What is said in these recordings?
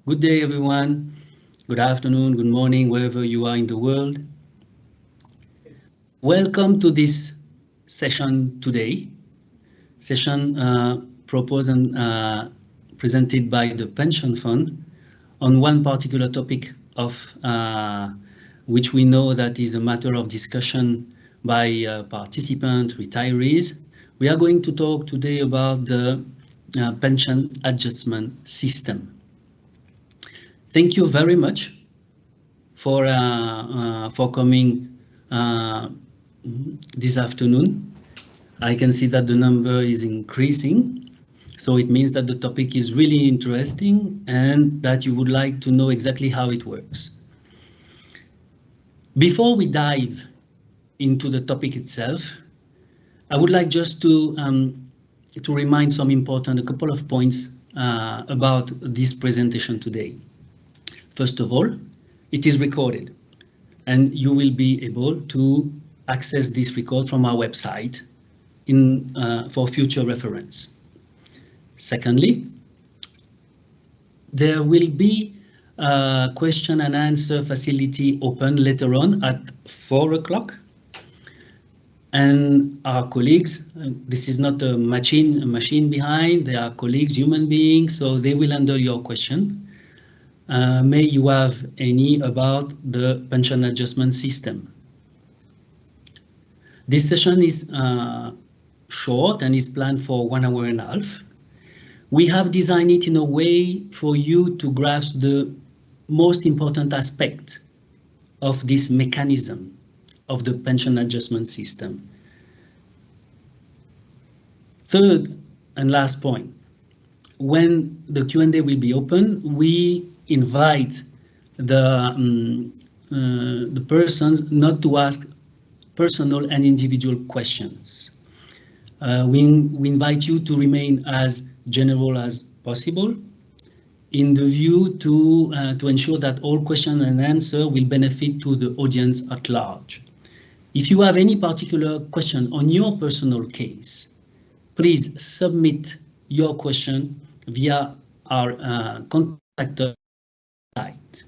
Good day, everyone. Good afternoon, good morning, wherever you are in the world. Welcome to this session today. Session proposed and presented by the Pension Fund on one particular topic of which we know that is a matter of discussion by participants, retirees. We are going to talk today about the pension adjustment system. Thank you very much for coming this afternoon. I can see that the number is increasing, so it means that the topic is really interesting and that you would like to know exactly how it works. Before we dive into the topic itself, I would like just to remind a couple of points about this presentation today. First of all, it is recorded, and you will be able to access this record from our website for future reference. Secondly, there will be a question and answer facility open later on at 4 o'clock. And our colleagues, this is not a machine behind, they are colleagues, human beings, so they will handle your question. May you have any about the pension adjustment system. This session is short and is planned for 1.5 hours. We have designed it in a way for you to grasp the most important aspect of this mechanism of the pension adjustment system. Third and last point, when the Q&A will be open, we invite the persons not to ask personal and individual questions. We invite you to remain as general as possible in the view to ensure that all question and answer will benefit to the audience at large. If you have any particular question on your personal case, please submit your question via our contact site.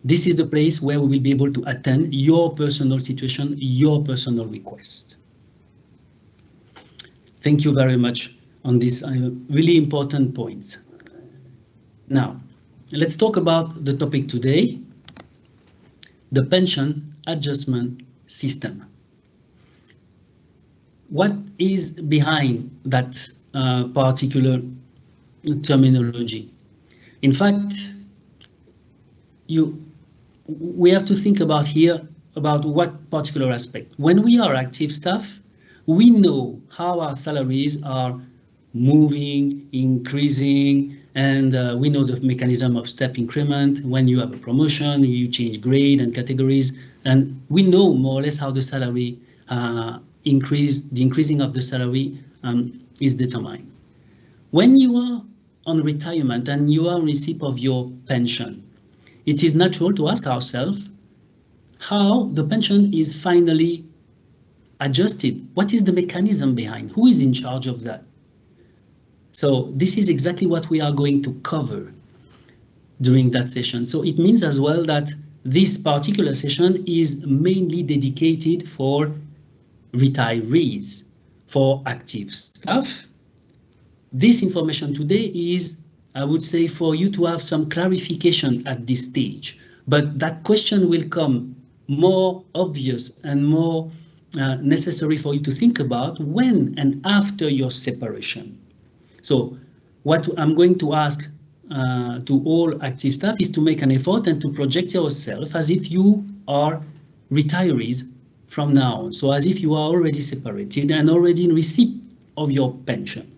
This is the place where we will be able to attend your personal situation, your personal request. Thank you very much on this really important point. Now, let's talk about the topic today, the pension adjustment system. What is behind that particular terminology? In fact, we have to think about here about what particular aspect. When we are active staff, we know how our salaries are moving, increasing, and we know the mechanism of step increment. When you have a promotion, you change grade and categories, and we know more or less how the salary the increasing of the salary is determined. When you are on retirement and you are in receipt of your pension, it is natural to ask ourselves how the pension is finally adjusted. What is the mechanism behind? Who is in charge of that? So this is exactly what we are going to cover during that session. So it means as well that this particular session is mainly dedicated for retirees. For active staff, this information today is, I would say, for you to have some clarification at this stage, but that question will come more obvious and more necessary for you to think about when and after your separation. So what I'm going to ask to all active staff is to make an effort and to project yourself as if you are retirees from now on. So as if you are already separated and already in receipt of your pension.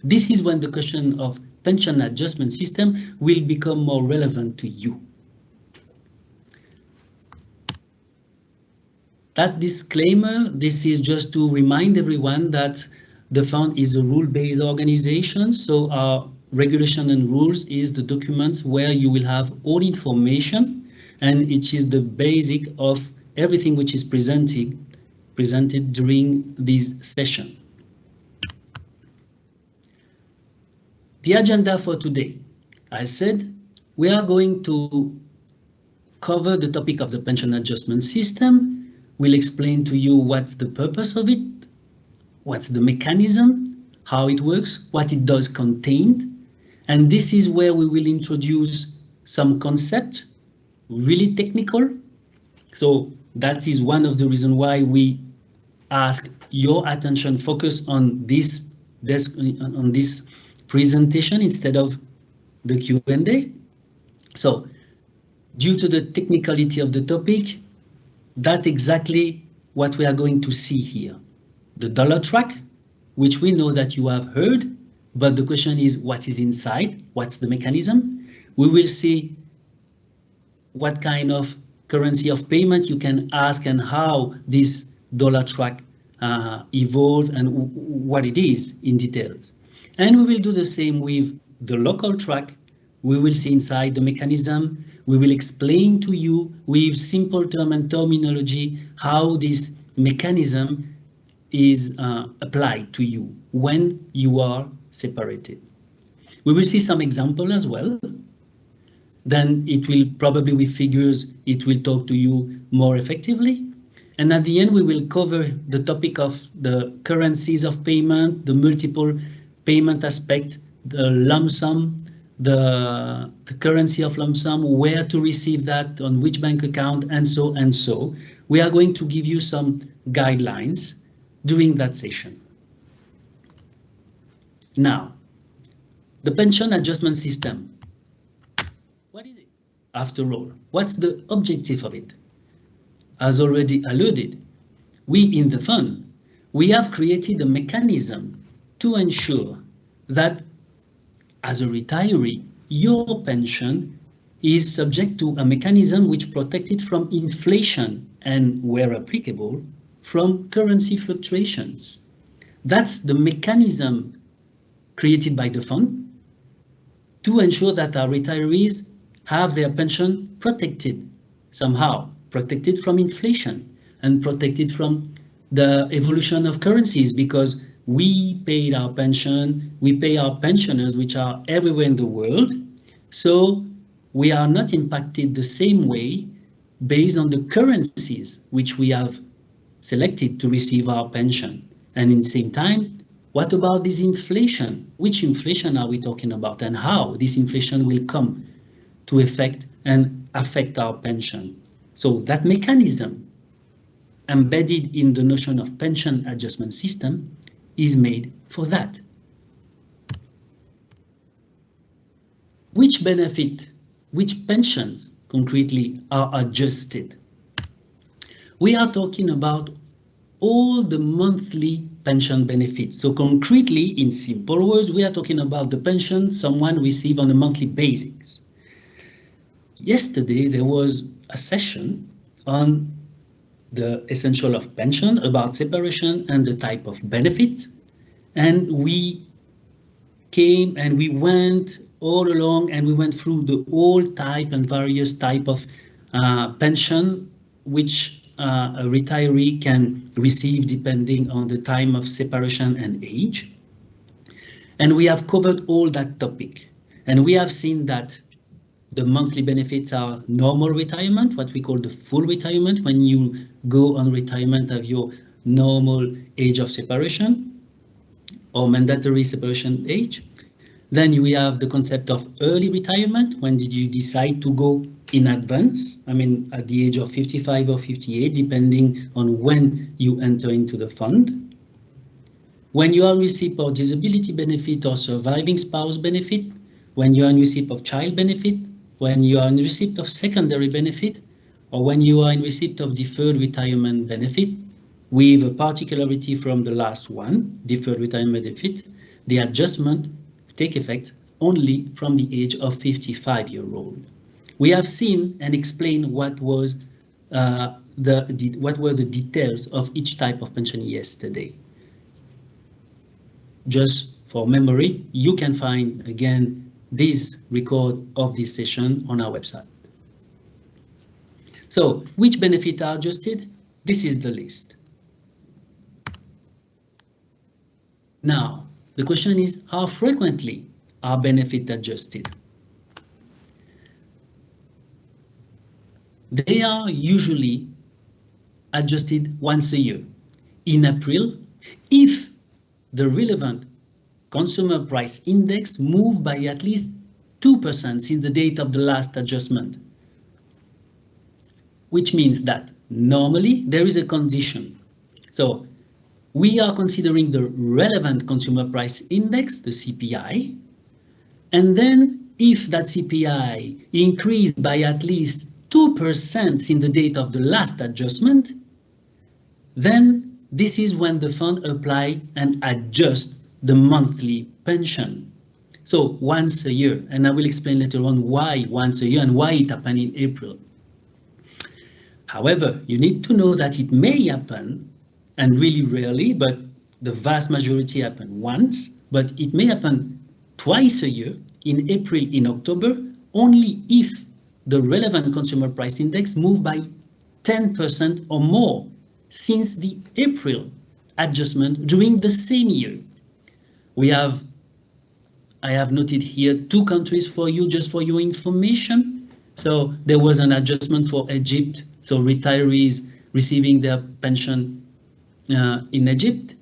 This is when the question of pension adjustment system will become more relevant to you. That disclaimer, this is just to remind everyone that the fund is a rule-based organization, so our regulation and rules is the documents where you will have all information, and it is the basic of everything which is presented during this session. The agenda for today, I said we are going to cover the topic of the pension adjustment system. We'll explain to you what's the purpose of it, what's the mechanism, how it works, what it does contain. And this is where we will introduce some concept, really technical. So that is one of the reasons why we ask your attention focus on this presentation instead of the Q&A. So due to the technicality of the topic, that's exactly what we are going to see here. The dollar track, which we know that you have heard, but the question is what is inside, what's the mechanism? We will see what kind of currency of payment you can ask and how this dollar track evolved and what it is in details. And we will do the same with the local track. We will see inside the mechanism. We will explain to you with simple term and terminology how this mechanism is applied to you when you are separated. We will see some example as well. Then it will probably with figures, it will talk to you more effectively. And at the end, we will cover the topic of the currencies of payment, the multiple payment aspect, the lump sum, the currency of lump sum, where to receive that, on which bank account, and so and so. We are going to give you some guidelines during that session. Now, the pension adjustment system. What is it? After all, what's the objective of it? As already alluded, we in the fund, we have created a mechanism to ensure that as a retiree, your pension is subject to a mechanism which protects it from inflation and, where applicable, from currency fluctuations. That's the mechanism created by the fund to ensure that our retirees have their pension protected somehow, protected from inflation and protected from the evolution of currencies, because we paid our pension, we pay our pensioners, which are everywhere in the world. So we are not impacted the same way based on the currencies which we have selected to receive our pension. And in the same time, what about this inflation? Which inflation are we talking about, and how this inflation will come to effect and affect our pension? So that mechanism embedded in the notion of pension adjustment system is made for that. Which benefit, which pensions concretely are adjusted? We are talking about all the monthly pension benefits. So concretely, in simple words, we are talking about the pension someone receives on a monthly basis. Yesterday, there was a session on the essential of pension, about separation and the type of benefits. And we came and we went all along and we went through the whole type and various type of pension which a retiree can receive depending on the time of separation and age. And we have covered all that topic. And we have seen that the monthly benefits are normal retirement, what we call the full retirement, when you go on retirement of your normal age of separation or mandatory separation age. Then we have the concept of early retirement. When did you decide to go in advance? I mean, at the age of 55 or 58, depending on when you enter into the fund. When you are in receipt of disability benefit or surviving spouse benefit, when you are in receipt of child benefit, when you are in receipt of secondary benefit, or when you are in receipt of deferred retirement benefit, with a particularity from the last one, deferred retirement benefit, the adjustment take effect only from the age of 55-year-old. We have seen and explained what was what were the details of each type of pension yesterday. Just for memory, you can find again this record of this session on our website. So, which benefits are adjusted? This is the list. Now, the question is, how frequently are benefits adjusted? They are usually adjusted once a year. In April, if the relevant consumer price index moved by at least 2% since the date of the last adjustment, which means that normally there is a condition. So we are considering the relevant consumer price index, the CPI, and then if that CPI increased by at least 2% in the date of the last adjustment, then this is when the fund apply and adjust the monthly pension. So once a year, and I will explain later on why once a year and why it happened in April. However, you need to know that it may happen, and really rarely, but the vast majority happen once, but it may happen twice a year, in April, in October, only if the relevant consumer price index moved by 10% or more since the April adjustment during the same year. I have noted here 2 countries for you, just for your information. So there was an adjustment for Egypt, so retirees receiving their pension in Egypt.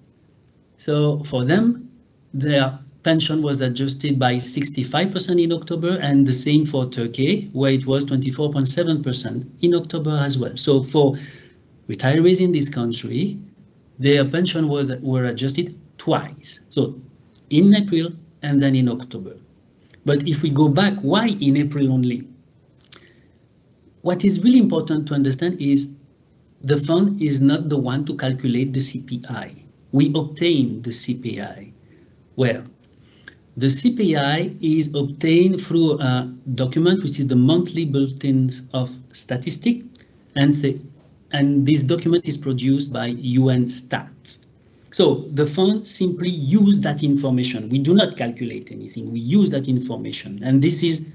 So for them, their pension was adjusted by 65% in October, and the same for Turkey, where it was 24.7% in October as well. So for retirees in this country, their pension were adjusted twice. So in April and then in October. But if we go back, why in April only? What is really important to understand is the fund is not the one to calculate the CPI. We obtain the CPI. Where? The CPI is obtained through a document which is the monthly bulletin of statistics, and this document is produced by UNStat. So the fund simply use that information. We do not calculate anything. We use that information. And this is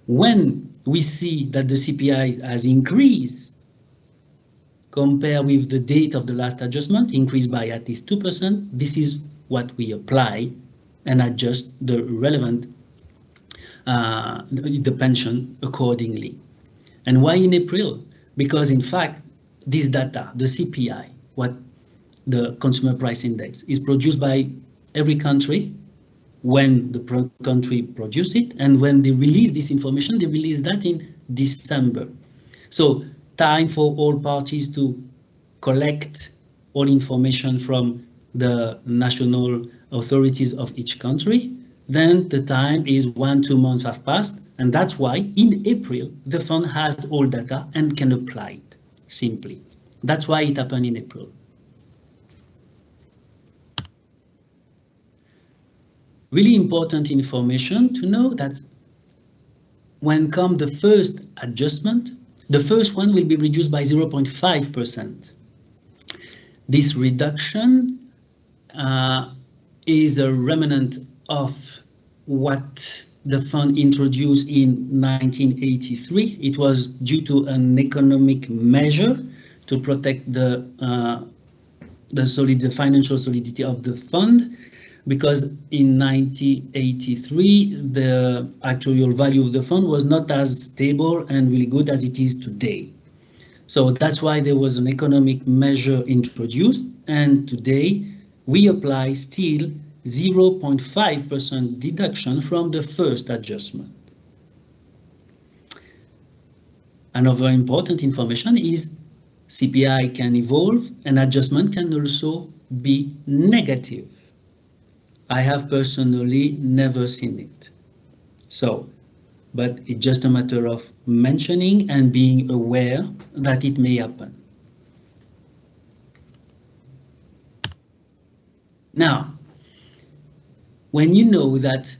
when we see that the CPI has increased compared with the date of the last adjustment, increased by at least 2%. This is what we apply and adjust the relevant the pension accordingly. And why in April? Because in fact, this data, the CPI, what the consumer price index, is produced by every country when the country produced it, and when they release this information, they release that in December. So time for all parties to collect all information from the national authorities of each country. Then the time is 1-2 months have passed, and that's why in April the fund has all data and can apply it simply. That's why it happened in April. Really important information to know that when comes the first adjustment, the first one will be reduced by 0.5%. This reduction is a remnant of what the fund introduced in 1983. It was due to an economic measure to protect the financial solidity of the fund, because in 1983 the actuarial value of the fund was not as stable and really good as it is today. So that's why there was an economic measure introduced, and today we apply still 0.5% deduction from the first adjustment. Another important information is CPI can evolve and adjustment can also be negative. I have personally never seen it. But it's just a matter of mentioning and being aware that it may happen. Now, when you know that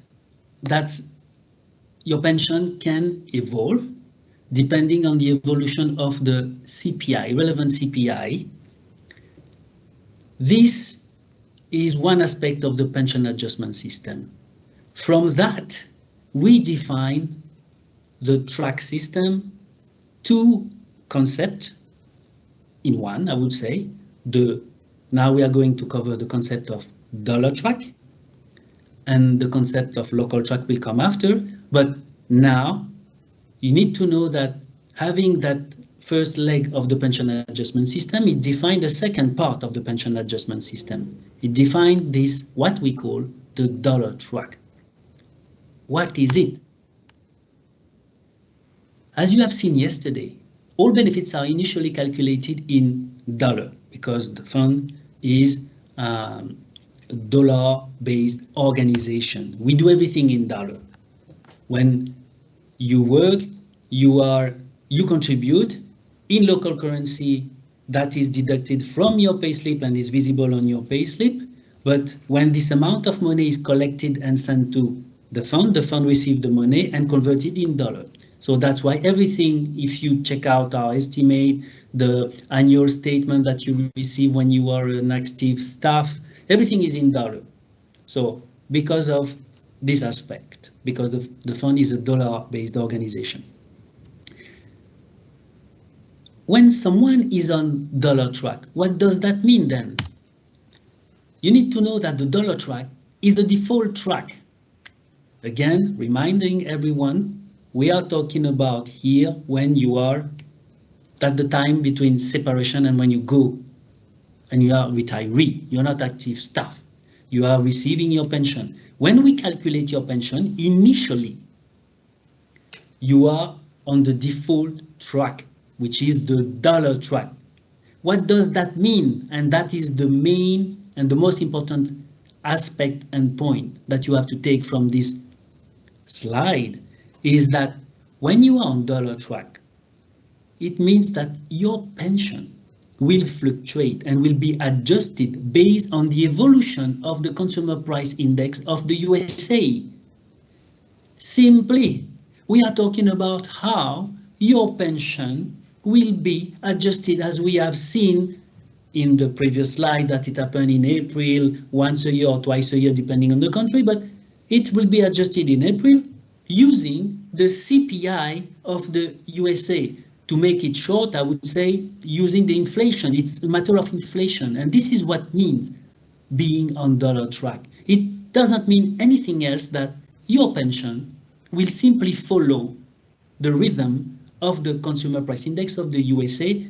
your pension can evolve depending on the evolution of the CPI, relevant CPI, this is one aspect of the pension adjustment system. From that, we define the track system, 2 concepts in one, I would say. Now we are going to cover the concept of dollar track, and the concept of local track will come after. But now you need to know that having that first leg of the pension adjustment system, it defined the second part of the pension adjustment system. It defined this, what we call the dollar track. What is it? As you have seen yesterday, all benefits are initially calculated in dollar because the fund is a dollar-based organization. We do everything in dollar. When you work, you contribute in local currency that is deducted from your payslip and is visible on your payslip. But when this amount of money is collected and sent to the fund receives the money and converted in dollar. So that's why everything, if you check out our estimate, the annual statement that you receive when you are an active staff, everything is in dollar. So because of this aspect, because the fund is a dollar-based organization. When someone is on dollar track, what does that mean then? You need to know that the dollar track is the default track. Again, reminding everyone, we are talking about here when you are at the time between separation and when you go and you are retiree. You're not active staff. You are receiving your pension. When we calculate your pension, initially, you are on the default track, which is the dollar track. What does that mean? And that is the main and the most important aspect and point that you have to take from this slide, is that when you are on dollar track, it means that your pension will fluctuate and will be adjusted based on the evolution of the consumer price index of the USA. Simply, we are talking about how your pension will be adjusted, as we have seen in the previous slide that it happened in April, once a year or twice a year, depending on the country, but it will be adjusted in April using the CPI of the USA. To make it short, I would say using the inflation. It's a matter of inflation, and this is what means being on dollar track. It doesn't mean anything else that your pension will simply follow the rhythm of the consumer price index of the USA,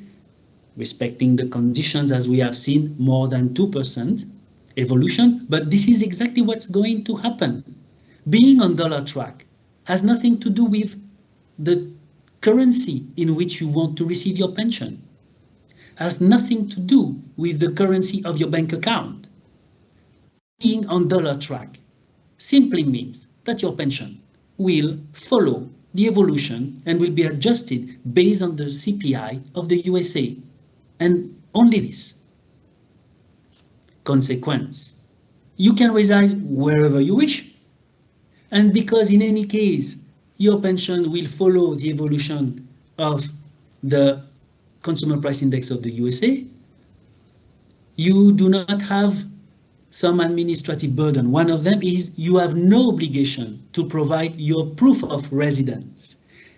respecting the conditions as we have seen, more than 2% evolution, but this is exactly what's going to happen. Being on dollar track has nothing to do with the currency in which you want to receive your pension. Has nothing to do with the currency of your bank account. Being on dollar track simply means that your pension will follow the evolution and will be adjusted based on the CPI of the USA. And only this. Consequence, you can reside wherever you wish. And because in any case, your pension will follow the evolution of the consumer price index of the USA, you do not have some administrative burden. One of them is you have no obligation to provide your proof of residence.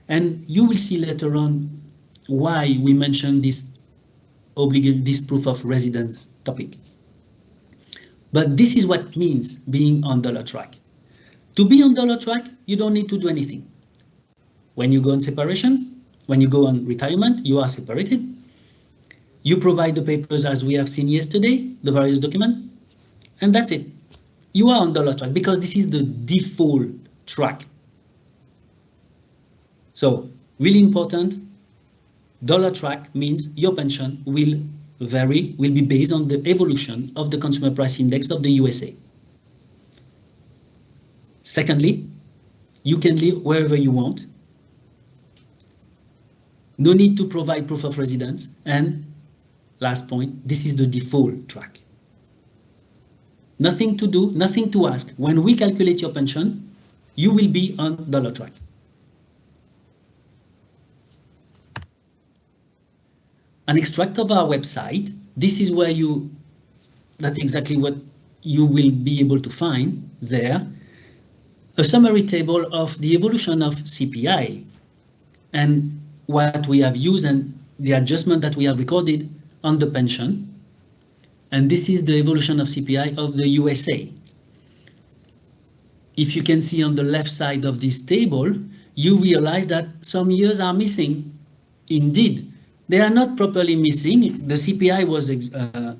And you will see later on why we mention this proof of residence topic. But this is what means being on dollar track. To be on dollar track, you don't need to do anything. When you go on separation, when you go on retirement, you are separated. You provide the papers as we have seen yesterday, the various documents, and that's it. You are on dollar track because this is the default track. So really important, dollar track means your pension will vary, will be based on the evolution of the consumer price index of the USA. Secondly, you can live wherever you want. No need to provide proof of residence. And last point, this is the default track. Nothing to do, nothing to ask. When we calculate your pension, you will be on dollar track. An extract of our website. This is where that's exactly what you will be able to find there. A summary table of the evolution of CPI and what we have used and the adjustment that we have recorded on the pension. And this is the evolution of CPI of the USA. If you can see on the left side of this table, you realize that some years are missing. Indeed, They are not properly missing. The CPI was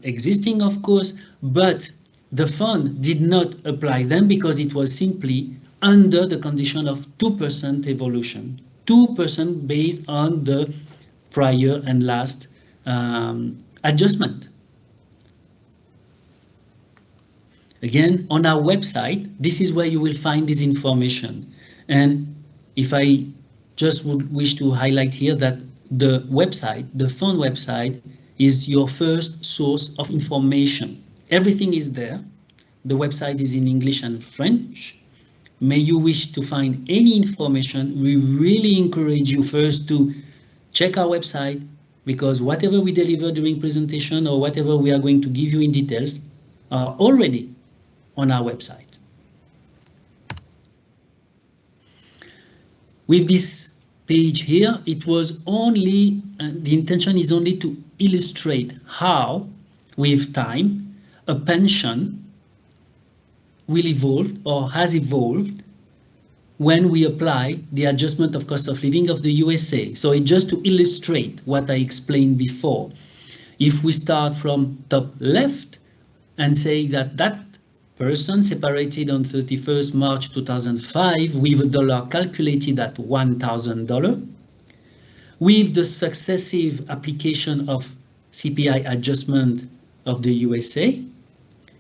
existing, of course, but the fund did not apply them because it was simply under the condition of 2% evolution, 2% based on the prior and last adjustment. Again, on our website, this is where you will find this information. And if I just would wish to highlight here that the website, the fund website, is your first source of information. Everything is there. The website is in English and French. May you wish to find any information, we really encourage you first to check our website, because whatever we deliver during presentation or whatever we are going to give you in details are already on our website. With this page here, it was only, the intention is only to illustrate how, with time, a pension will evolve or has evolved when we apply the adjustment of cost of living of the USA. So it's just to illustrate what I explained before. If we start from top left and say that that person separated on 31st March 2005 with a dollar calculated at $1,000, with the successive application of CPI adjustment of the USA,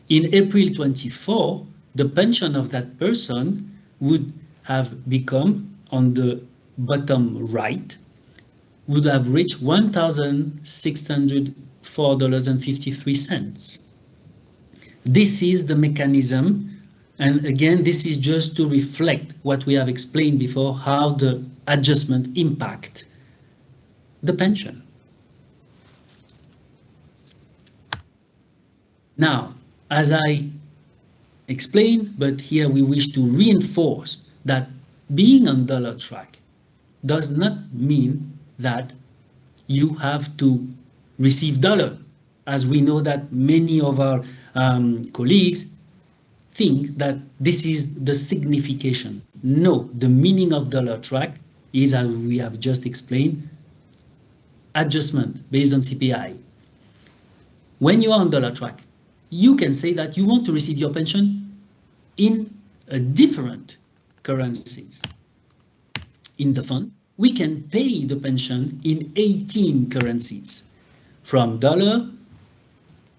in April 24, the pension of that person would have become, on the bottom right, would have reached $1,604.53. This is the mechanism, and again, this is just to reflect what we have explained before, how the adjustment impact the pension. Now, as I explained, but here we wish to reinforce that being on dollar track does not mean that you have to receive dollar, as we know that many of our colleagues think that this is the signification. No, the meaning of dollar track is, as we have just explained, adjustment based on CPI. When you are on dollar track, you can say that you want to receive your pension in a different currencies. In the fund, we can pay the pension in 18 currencies, from dollar,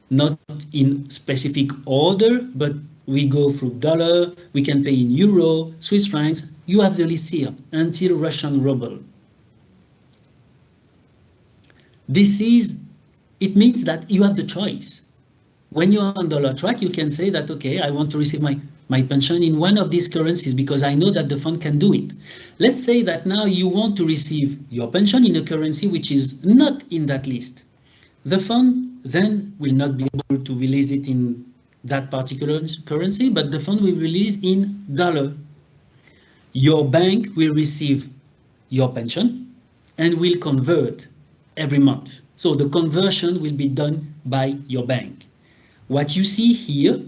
not in specific order, but we go through dollar, we can pay in euro, Swiss francs, you have the list here, until Russian ruble. It means that you have the choice. When you're on dollar track, you can say that, okay, I want to receive my pension in one of these currencies because I know that the fund can do it. Let's say that now you want to receive your pension in a currency which is not in that list. The fund then will not be able to release it in that particular currency, but the fund will release in dollar. Your bank will receive your pension and will convert every month. So the conversion will be done by your bank. What you see here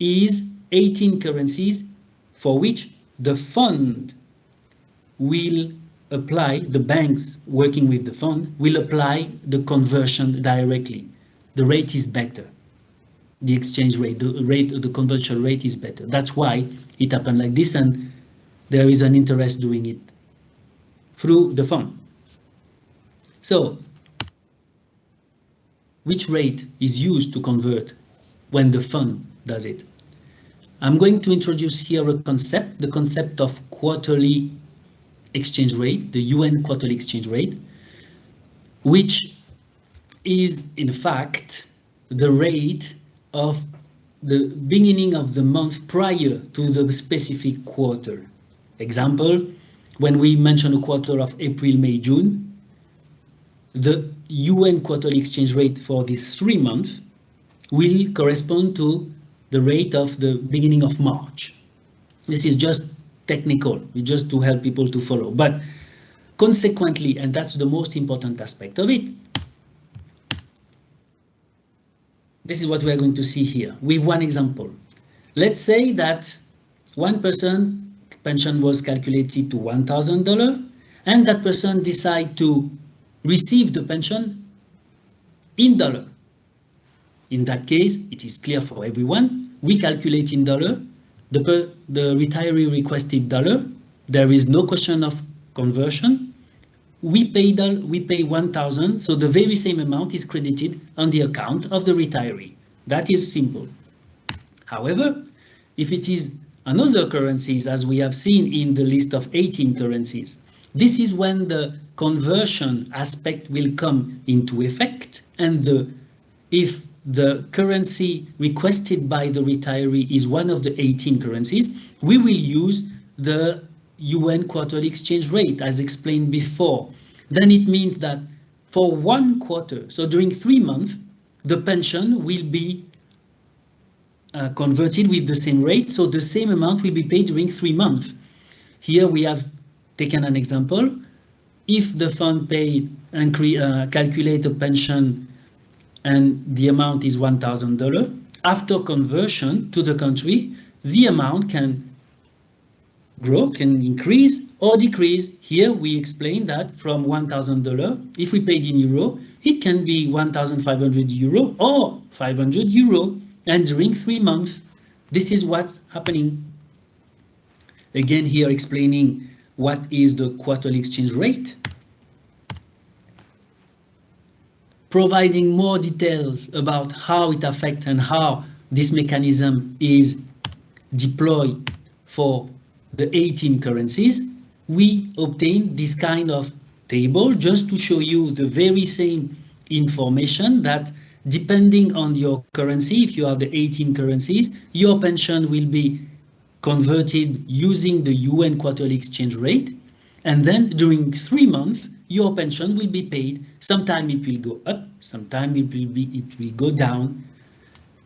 is 18 currencies for which the fund will apply, the banks working with the fund will apply the conversion directly. The rate is better. The exchange rate, the conversion rate is better. That's why it happened like this, and there is an interest doing it through the fund. So, which rate is used to convert when the fund does it? I'm going to introduce here a concept, the concept of quarterly exchange rate, the UN quarterly exchange rate, which is in fact the rate of the beginning of the month prior to the specific quarter. Example, when we mention a quarter of April, May, June, the UN quarterly exchange rate for these 3 months will correspond to the rate of the beginning of March. This is just technical, just to help people to follow. But consequently, and that's the most important aspect of it, this is what we are going to see here with one example. Let's say that one person pension was calculated to $1,000 and that person decide to receive the pension in dollar. In that case, it is clear for everyone. We calculate in dollar. The retiree requested dollar. There is no question of conversion. We pay 1,000, so the very same amount is credited on the account of the retiree. That is simple. However, if it is another currencies, as we have seen in the list of 18 currencies, this is when the conversion aspect will come into effect, and if the currency requested by the retiree is one of the 18 currencies, we will use the UN quarterly exchange rate as explained before. Then it means that for 1 quarter, so during 3 months, the pension will be converted with the same rate, so the same amount will be paid during 3 months. Here we have taken an example. If the fund paid and calculate a pension and the amount is $1,000, after conversion to the country, the amount can grow, can increase or decrease. Here we explain that from $1,000, if we paid in euro, it can be 1,500 euro or 500 euro, and during 3 months, this is what's happening. Again, here explaining what is the quarterly exchange rate. Providing more details about how it affects and how this mechanism is deployed for the 18 currencies, we obtain this kind of table just to show you the very same information that depending on your currency, if you have the 18 currencies, your pension will be converted using the UN quarterly exchange rate, and then during 3 months, your pension will be paid. Sometimes it will go up, sometimes it will go down.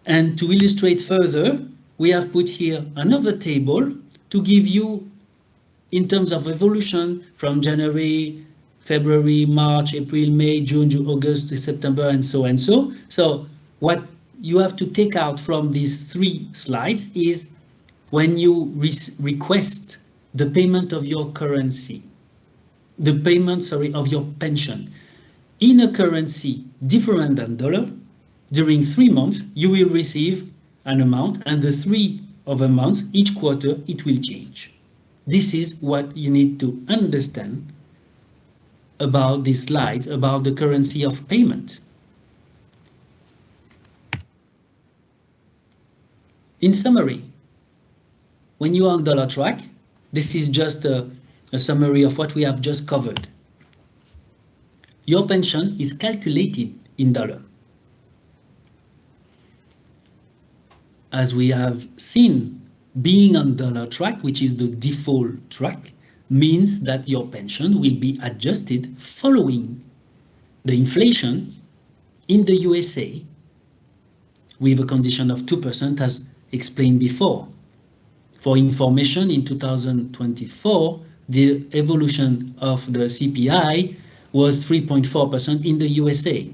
And to illustrate further, we have put here another table to give you in terms of evolution from January, February, March, April, May, June, August, September, and so and so. So what you have to take out from these 3 slides is when you request the payment of your currency, the payment, sorry, of your pension in a currency different than dollar, during 3 months, you will receive an amount, and the 3 of amounts, each quarter, it will change. This is what you need to understand about these slides, about the currency of payment. In summary, when you are on dollar track, this is just a summary of what we have just covered. Your pension is calculated in dollar. As we have seen, being on dollar track, which is the default track, means that your pension will be adjusted following the inflation in the USA with a condition of 2% as explained before. For information, in 2024, the evolution of the CPI was 3.4% in the USA.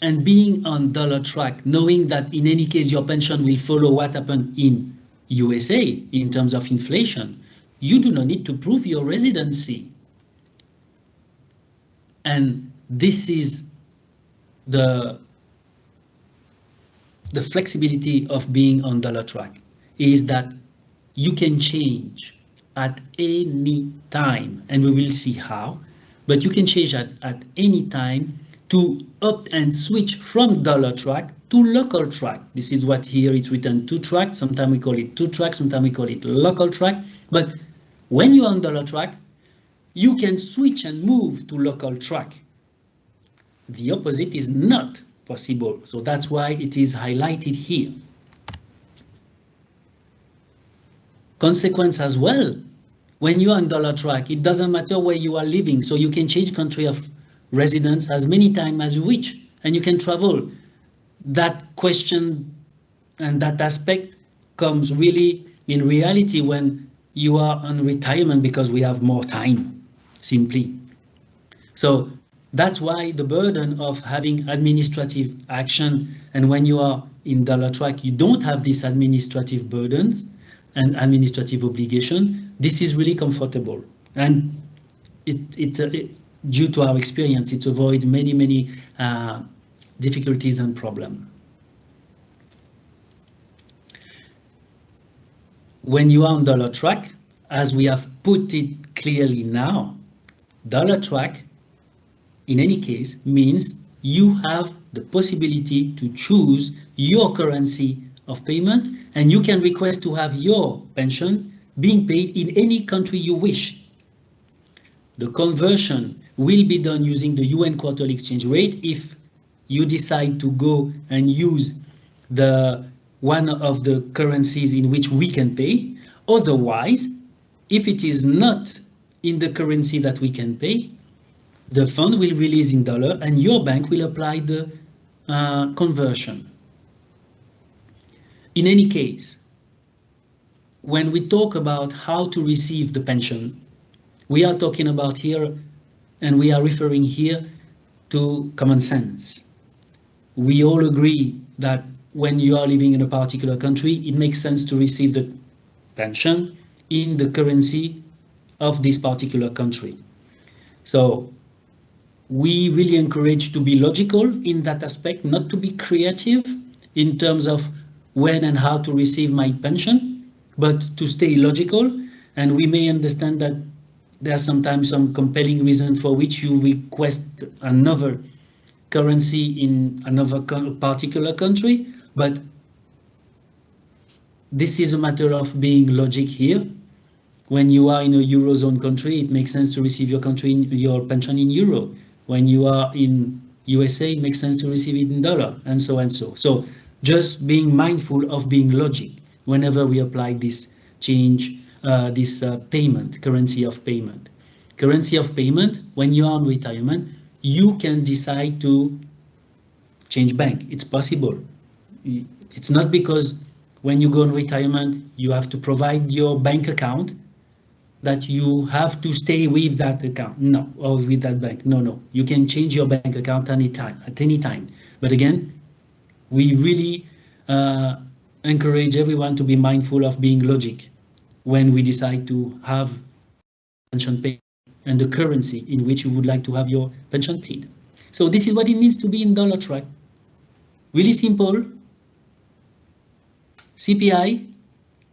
And being on dollar track, knowing that in any case your pension will follow what happened in USA in terms of inflation, you do not need to prove your residency. And this is the flexibility of being on dollar track, is that you can change at any time, and we will see how, but you can change at any time to opt and switch from dollar track to local track. This is what here it's written 2 track. Sometimes we call it 2 track, sometimes we call it local track. But when you're on dollar track, you can switch and move to local track. The opposite is not possible. So that's why it is highlighted here. Consequence as well, when you're on dollar track, it doesn't matter where you are living. So you can change country of residence as many times as you wish, and you can travel. That question and that aspect comes really in reality when you are on retirement, because we have more time, simply. So that's why the burden of having administrative action, and when you are in dollar track, you don't have this administrative burden and administrative obligation. this is really comfortable, and due to our experience, it avoids many difficulties and problems. When you are on dollar track, as we have put it clearly now, dollar track in any case means you have the possibility to choose your currency of payment, and you can request to have your pension being paid in any country you wish. The conversion will be done using the UN quarterly exchange rate if you decide to go and use the one of the currencies in which we can pay. Otherwise, if it is not in the currency that we can pay, the fund will release in dollar and your bank will apply the conversion. In any case, when we talk about how to receive the pension, we are talking about here, and we are referring here to common sense. We all agree that when you are living in a particular country, it makes sense to receive the pension in the currency of this particular country. So we really encourage to be logical in that aspect, not to be creative in terms of when and how to receive my pension, but to stay logical. And we may understand that there are sometimes some compelling reason for which you request another currency in another particular country, but this is a matter of being logic here. When you are in a Eurozone country, it makes sense to receive your pension in euro. When you are in USA, it makes sense to receive it in dollar, and so and so. So just being mindful of being logic whenever we apply this change, this payment, currency of payment. Currency of payment, when you are on retirement, you can decide to change bank. It's possible. It's not because when you go on retirement, you have to provide your bank account that you have to stay with that account. No, or with that bank. No. You can change your bank account at any time. But again, we really encourage everyone to be mindful of being logic when we decide to have pension paid and the currency in which you would like to have your pension paid. So this is what it means to be in dollar track. Really simple, CPI,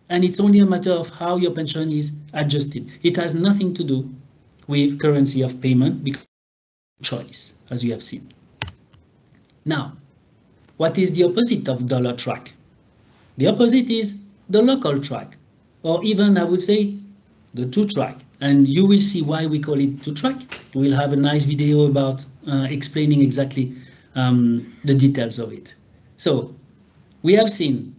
and it's only a matter of how your pension is adjusted. It has nothing to do with currency of payment because choice, as you have seen. Now, what is the opposite of dollar track? The opposite is the local track, or even I would say the two track. And you will see why we call it two track. We'll have a nice video about explaining exactly the details of it. So we have seen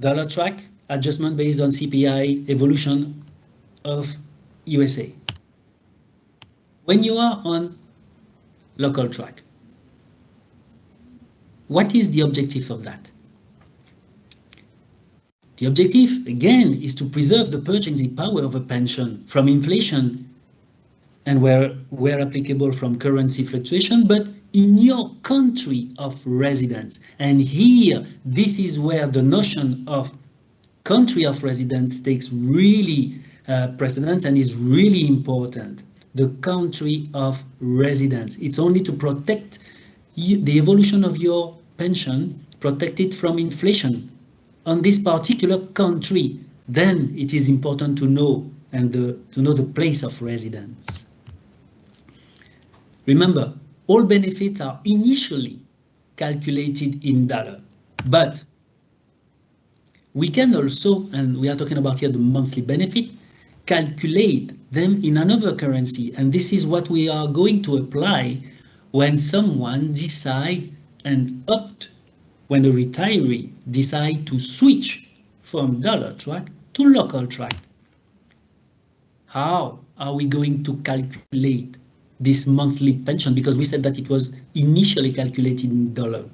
dollar track, adjustment based on CPI evolution of USA. When you are on local track, what is the objective of that? The objective, again, is to preserve the purchasing power of a pension from inflation and where applicable from currency fluctuation, but in your country of residence. And here, this is where the notion of country of residence takes really precedence and is really important. The country of residence. It's only to protect the evolution of your pension, protect it from inflation on this particular country. Then it is important to know and to know the place of residence. Remember, all benefits are initially calculated in dollar, but we can also, and we are talking about here the monthly benefit, calculate them in another currency. And this is what we are going to apply when someone decide and opt, when a retiree decide to switch from dollar track to local track. How are we going to calculate this monthly pension? Because we said that it was initially calculated in dollar.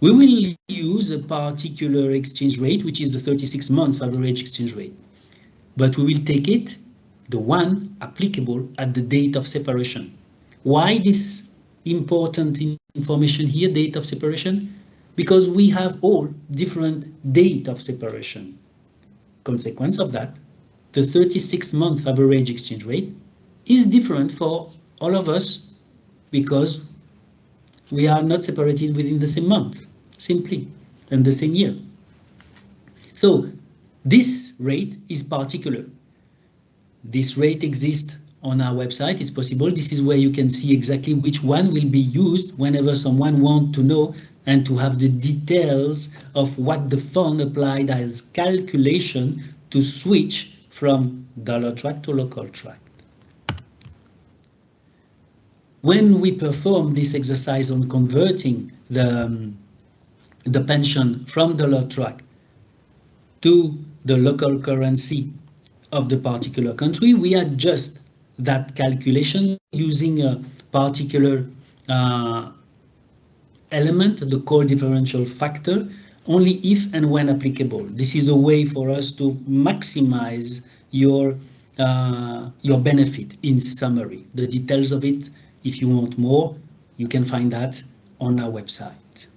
We will use a particular exchange rate, which is the 36-month average exchange rate. But we will take it, the one applicable at the date of separation. Why this important information here, date of separation? Because we have all different date of separation. Consequence of that, the 36-month average exchange rate is different for all of us because we are not separated within the same month, simply, and the same year. So this rate is particular. This rate exists on our website. It's possible. This is where you can see exactly which one will be used whenever someone wants to know and to have the details of what the fund applied as calculation to switch from dollar track to local track. When we perform this exercise on converting the pension from dollar track to the local currency of the particular country, we adjust that calculation using a particular element, the core differential factor, only if and when applicable. This is a way for us to maximize your benefit. In summary, the details of it, if you want more, you can find that on our website.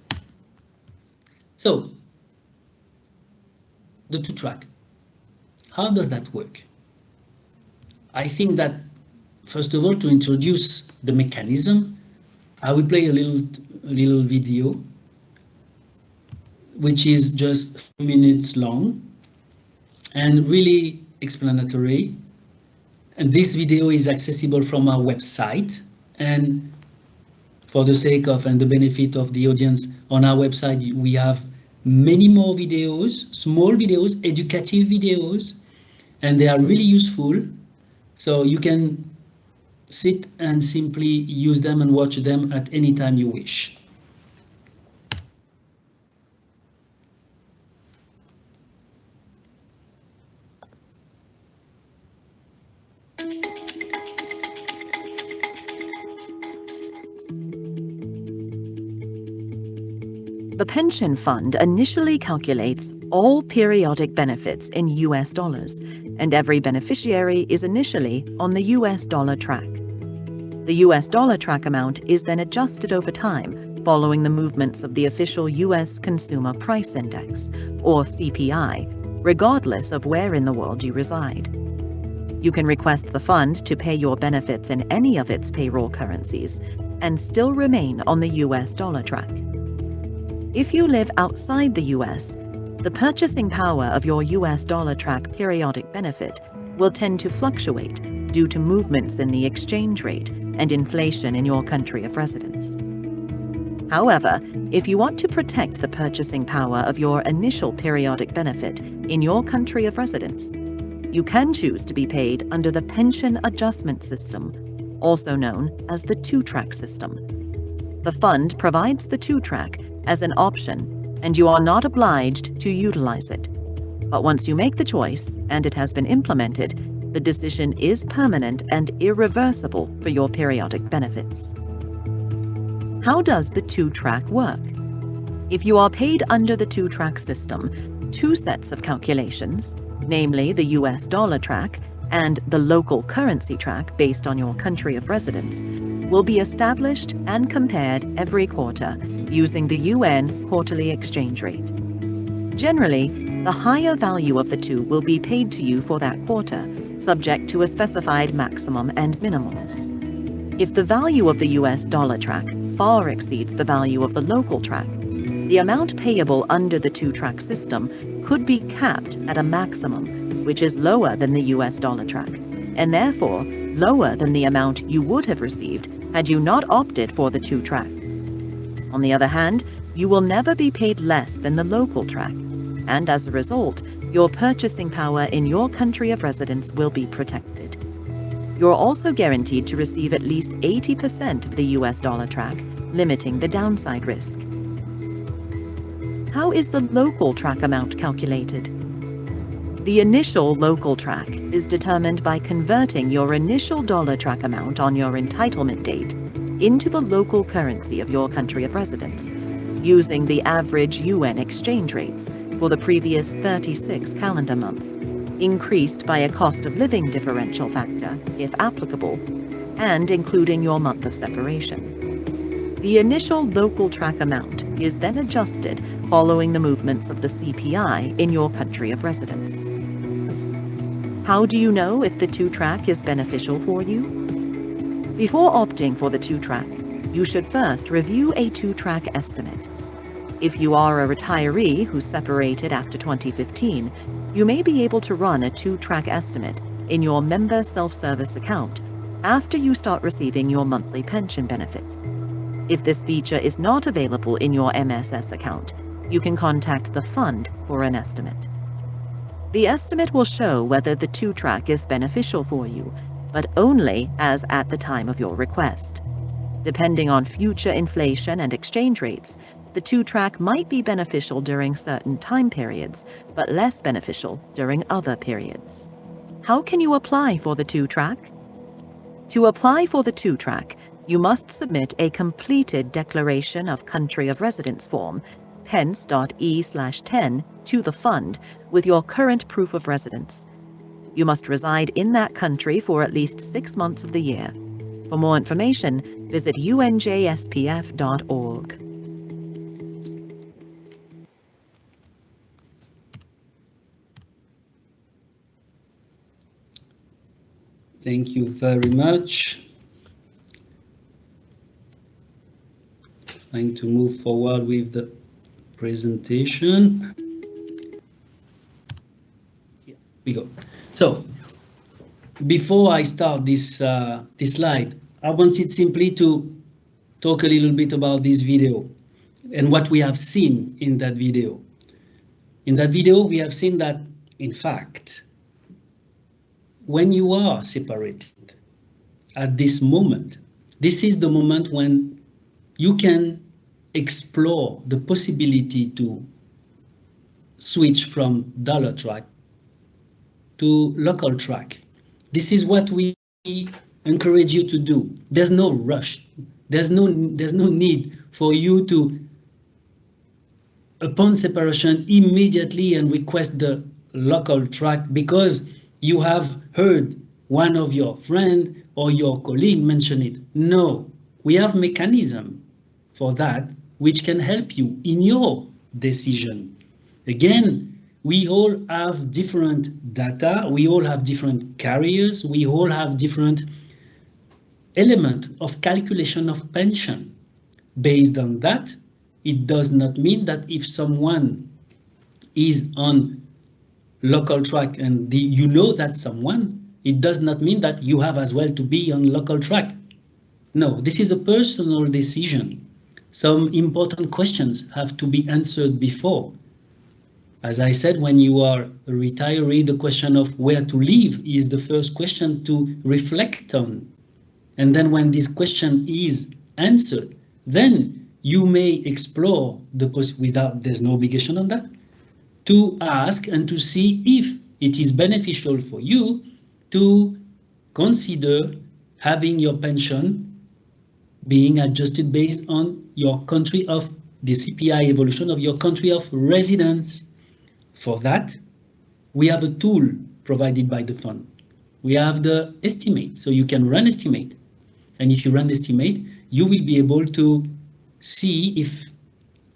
So, the two-track, how does that work? I think that, first of all, to introduce the mechanism, I will play a little video, which is just 3 minutes long and really explanatory. And this video is accessible from our website. And for the sake of and the benefit of the audience, on our website, we have many more videos, small videos, educative videos, and they are really useful. So you can sit and simply use them and watch them at any time you wish. The pension fund initially calculates all periodic benefits in US dollars, and every beneficiary is initially on the US dollar track. The US dollar track amount is then adjusted over time following the movements of the official US Consumer Price Index, or CPI, regardless of where in the world you reside. You can request the fund to pay your benefits in any of its payroll currencies and still remain on the US dollar track. If you live outside the US, the purchasing power of your US dollar track periodic benefit will tend to fluctuate due to movements in the exchange rate and inflation in your country of residence. However, if you want to protect the purchasing power of your initial periodic benefit in your country of residence, you can choose to be paid under the Pension Adjustment System, also known as the two-track system. The fund provides the two-track as an option, and you are not obliged to utilize it. But once you make the choice and it has been implemented, the decision is permanent and irreversible for your periodic benefits. How does the two-track work? If you are paid under the two-track system, two sets of calculations, namely the US dollar track and the local currency track based on your country of residence, will be established and compared every quarter using the UN quarterly exchange rate. Generally, the higher value of the two will be paid to you for that quarter, subject to a specified maximum and minimum. If the value of the US dollar track far exceeds the value of the local track, the amount payable under the two-track system could be capped at a maximum, which is lower than the US dollar track, and therefore lower than the amount you would have received had you not opted for the two-track. On the other hand, you will never be paid less than the local track, and as a result, your purchasing power in your country of residence will be protected. You're also guaranteed to receive at least 80% of the US dollar track, limiting the downside risk. How is the local track amount calculated? The initial local track is determined by converting your initial dollar track amount on your entitlement date into the local currency of your country of residence, using the average UN exchange rates for the previous 36 calendar months, increased by a cost of living differential factor, if applicable, and including your month of separation. The initial local track amount is then adjusted following the movements of the CPI in your country of residence. How do you know if the two-track is beneficial for you? Before opting for the two-track, you should first review a two-track estimate. If you are a retiree who separated after 2015, you may be able to run a two-track estimate in your member self-service account after you start receiving your monthly pension benefit. If this feature is not available in your MSS account, you can contact the fund for an estimate. The estimate will show whether the two-track is beneficial for you, but only as at the time of your request. Depending on future inflation and exchange rates, the two-track might be beneficial during certain time periods, but less beneficial during other periods. How can you apply for the two-track? To apply for the two-track, you must submit a completed Declaration of Country of Residence form, pence.e/10, to the fund with your current proof of residence. You must reside in that country for at least 6 months of the year. For more information, visit UNJSPF.org. Thank you very much. Trying to move forward with the presentation. Here we go. So, before I start this slide, I wanted simply to talk a little bit about this video and what we have seen in that video. In that video, we have seen that, in fact, when you are separated at this moment, this is the moment when you can explore the possibility to switch from dollar track to local track. This is what we encourage you to do. There's no rush. There's no need for you to, upon separation, immediately and request the local track because you have heard one of your friend or your colleague mention it. No, we have mechanism for that which can help you in your decision. Again, we all have different data, we all have different careers, we all have different element of calculation of pension. Based on that, it does not mean that if someone is on local track and you know that someone, it does not mean that you have as well to be on local track. No, this is a personal decision. Some important questions have to be answered before. As I said, when you are a retiree, the question of where to live is the first question to reflect on. And then when this question is answered, then you may explore the without, there's no obligation on that, to ask and to see if it is beneficial for you to consider having your pension being adjusted based on your country of the CPI evolution of your country of residence. For that, we have a tool provided by the fund. We have the estimate, so you can run estimate. And if you run estimate, you will be able to see if,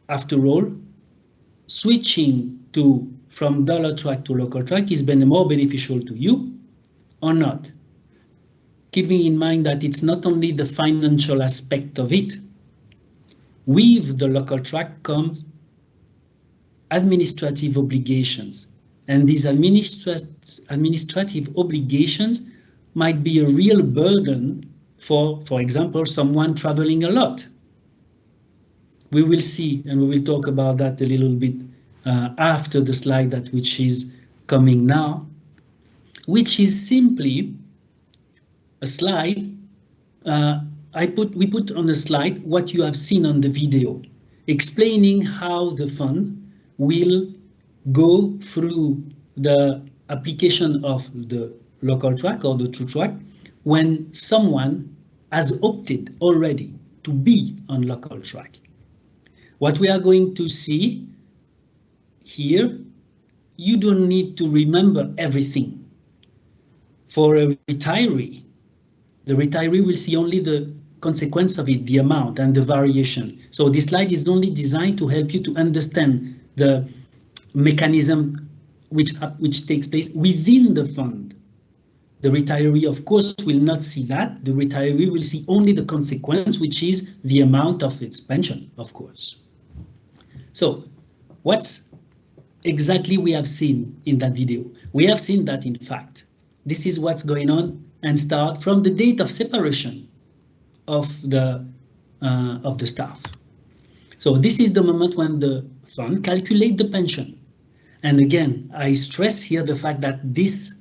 after all, switching from dollar track to local track is more beneficial to you or not. Keeping in mind that it's not only the financial aspect of it. With the local track comes administrative obligations. And these administrative obligations might be a real burden for example, someone traveling a lot. We will see, and we will talk about that a little bit after the slide which is coming now, which is simply a slide. We put on a slide what you have seen on the video, explaining how the fund will go through the application of the local track or the true track when someone has opted already to be on local track. What we are going to see here, you don't need to remember everything. For a retiree, the retiree will see only the consequence of it, the amount and the variation. So this slide is only designed to help you to understand the mechanism which takes place within the fund The retiree, of course, will not see that. The retiree will see only the consequence, which is the amount of its pension, of course. So what's exactly we have seen in that video? We have seen that, in fact, this is what's going on and start from the date of separation of the staff. So this is the moment when the fund calculate the pension. And again, I stress here the fact that this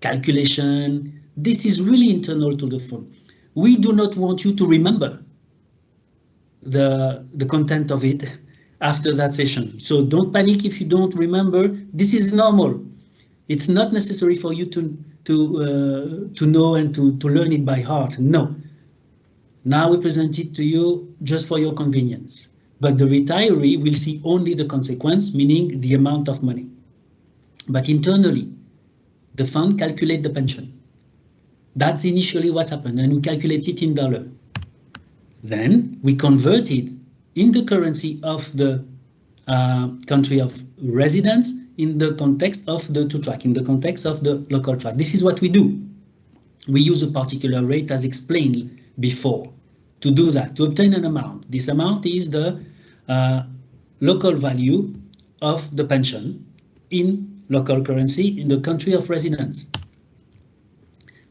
calculation, this is really internal to the fund. We do not want you to remember the content of it after that session. So don't panic if you don't remember. This is normal. It's not necessary for you to know and to learn it by heart. No. Now we present it to you just for your convenience. But the retiree will see only the consequence, meaning the amount of money. But internally, the fund calculate the pension. That's initially what happened, and we calculate it in dollar. Then we convert it in the currency of the country of residence in the context of the two-track, in the context of the local track. This is what we do. We use a particular rate as explained before to do that, to obtain an amount. This amount is the local value of the pension in local currency in the country of residence.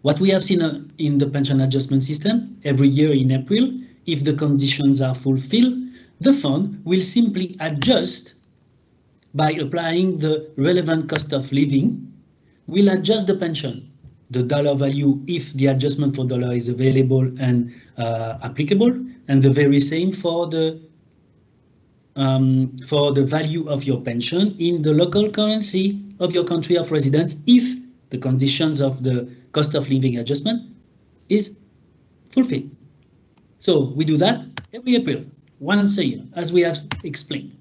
What we have seen in the pension adjustment system every year in April, if the conditions are fulfilled, the fund will simply adjust by applying the relevant cost of living, will adjust the pension, the dollar value if the adjustment for dollar is available and applicable, and the very same for the value of your pension in the local currency of your country of residence if the conditions of the cost of living adjustment is fulfilled. So we do that every April, once a year, as we have explained.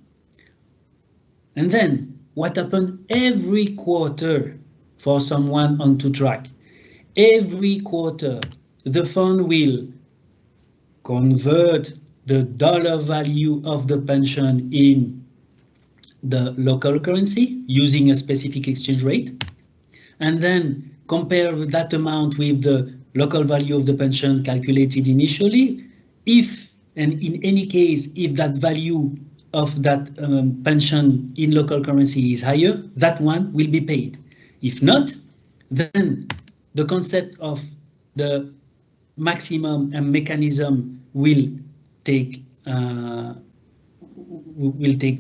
And then what happened every quarter for someone on two track? Every quarter, the fund will convert the dollar value of the pension in the local currency using a specific exchange rate, and then compare that amount with the local value of the pension calculated initially. If, and in any case, if that value of that pension in local currency is higher, that one will be paid. If not, then the concept of the maximum and mechanism will take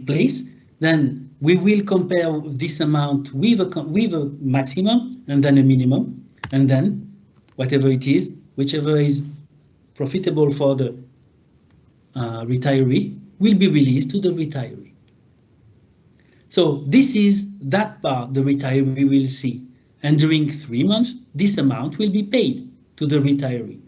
place. Then we will compare this amount with a maximum and then a minimum, and then whatever it is, whichever is profitable for the retiree will be released to the retiree. So this is that part the retiree will see, and during 3 months this amount will be paid to the retiree.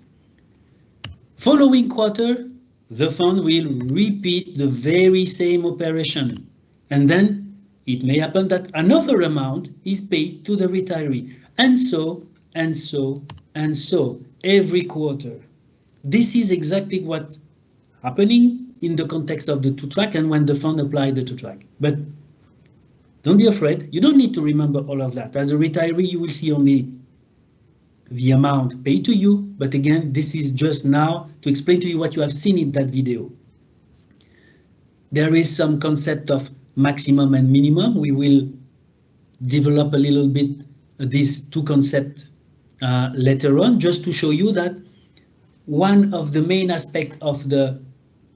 Following quarter, the fund will repeat the very same operation, and then it may happen that another amount is paid to the retiree, and so, and so, and so, every quarter. This is exactly what's happening in the context of the two-track and when the fund applied the two-track. But don't be afraid, you don't need to remember all of that. As a retiree, you will see only the amount paid to you, but again, this is just now to explain to you what you have seen in that video. There is some concept of maximum and minimum. We will develop a little bit these two concepts later on, just to show you that one of the main aspects of the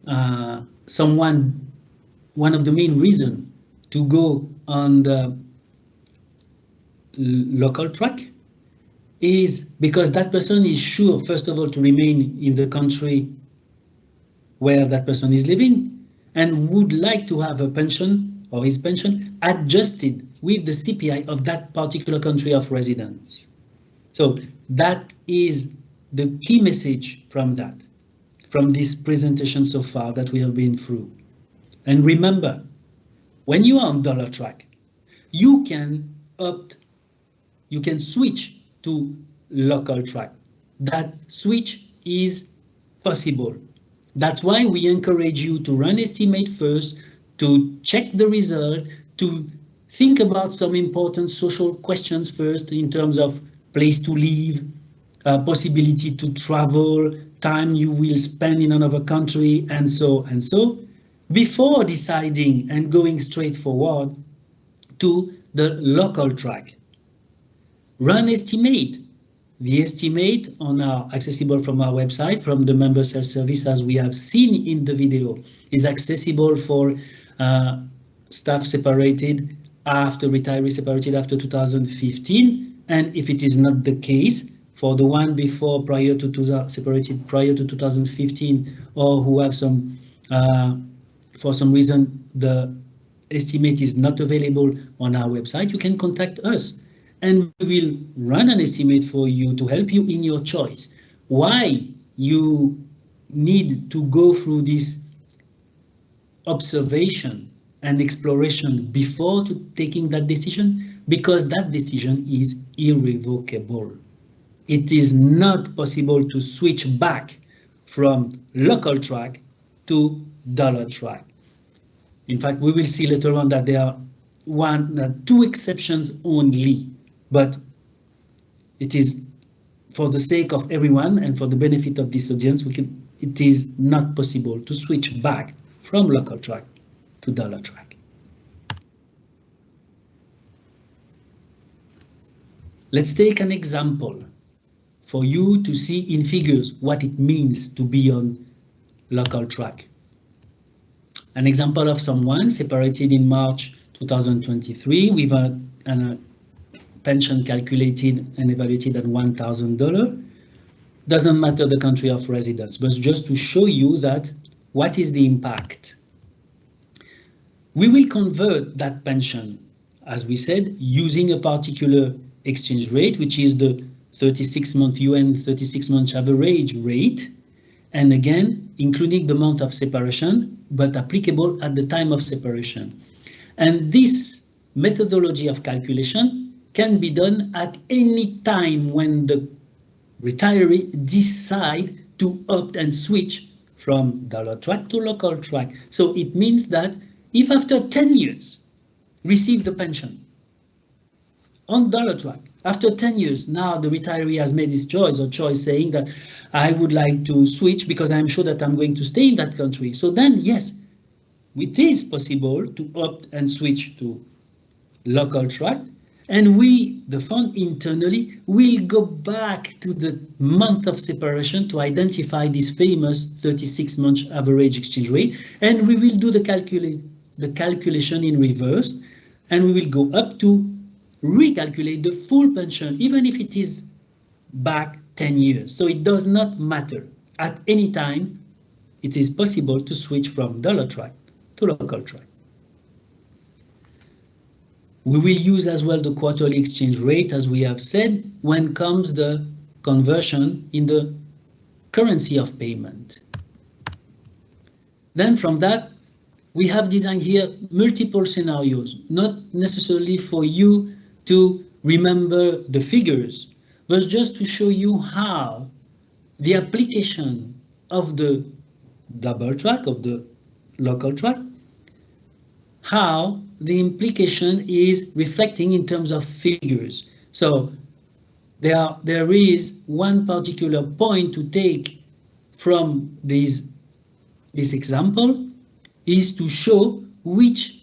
one of the main reasons to go on the local track is because that person is sure, first of all, to remain in the country where that person is living and would like to have a pension or his pension adjusted with the CPI of that particular country of residence. So that is the key message from that, from this presentation so far that we have been through. And remember, when you are on dollar track, you can switch to local track. That switch is possible. That's why we encourage you to run estimate first, to check the result, to think about some important social questions first in terms of place to live, possibility to travel, time you will spend in another country, and so, before deciding and going straight forward to the local track. Run estimate. The estimate accessible from our website, from the member self-service, as we have seen in the video, is accessible for staff separated after retiree separated after 2015, and if it is not the case for the one before separated prior to 2015, or who have some for some reason the estimate is not available on our website, you can contact us and we will run an estimate for you to help you in your choice. Why you need to go through this observation and exploration before taking that decision? Because that decision is irrevocable. It is not possible to switch back from local track to dollar track. In fact, we will see later on that there are two exceptions only, but it is for the sake of everyone and for the benefit of this audience, it is not possible to switch back from local track to dollar track. Let's take an example for you to see in figures what it means to be on local track. An example of someone separated in March 2023 with a pension calculated and evaluated at $1,000. Doesn't matter the country of residence, but just to show you that what is the impact. We will convert that pension, as we said, using a particular exchange rate, which is the 36-month UN 36-month average rate, and again, including the month of separation, but applicable at the time of separation. And this methodology of calculation can be done at any time when the retiree decide to opt and switch from dollar track to local track. So it means that if after 10 years receive the pension on dollar track, after 10 years, now the retiree has made his choice saying that I would like to switch because I'm sure that I'm going to stay in that country. So then, yes, it is possible to opt and switch to local track. And we, the fund internally, will go back to the month of separation to identify this famous 36-month average exchange rate. And we will do the calculation in reverse. And we will go up to recalculate the full pension, even if it is back 10 years. So it does not matter. At any time, it is possible to switch from dollar track to local track. We will use as well the quarterly exchange rate, as we have said, when comes the conversion in the currency of payment. Then from that, we have designed here multiple scenarios, not necessarily for you to remember the figures, but just to show you how the application of the double track, of the local track, how the implication is reflecting in terms of figures. So there is one particular point to take from this example, is to show which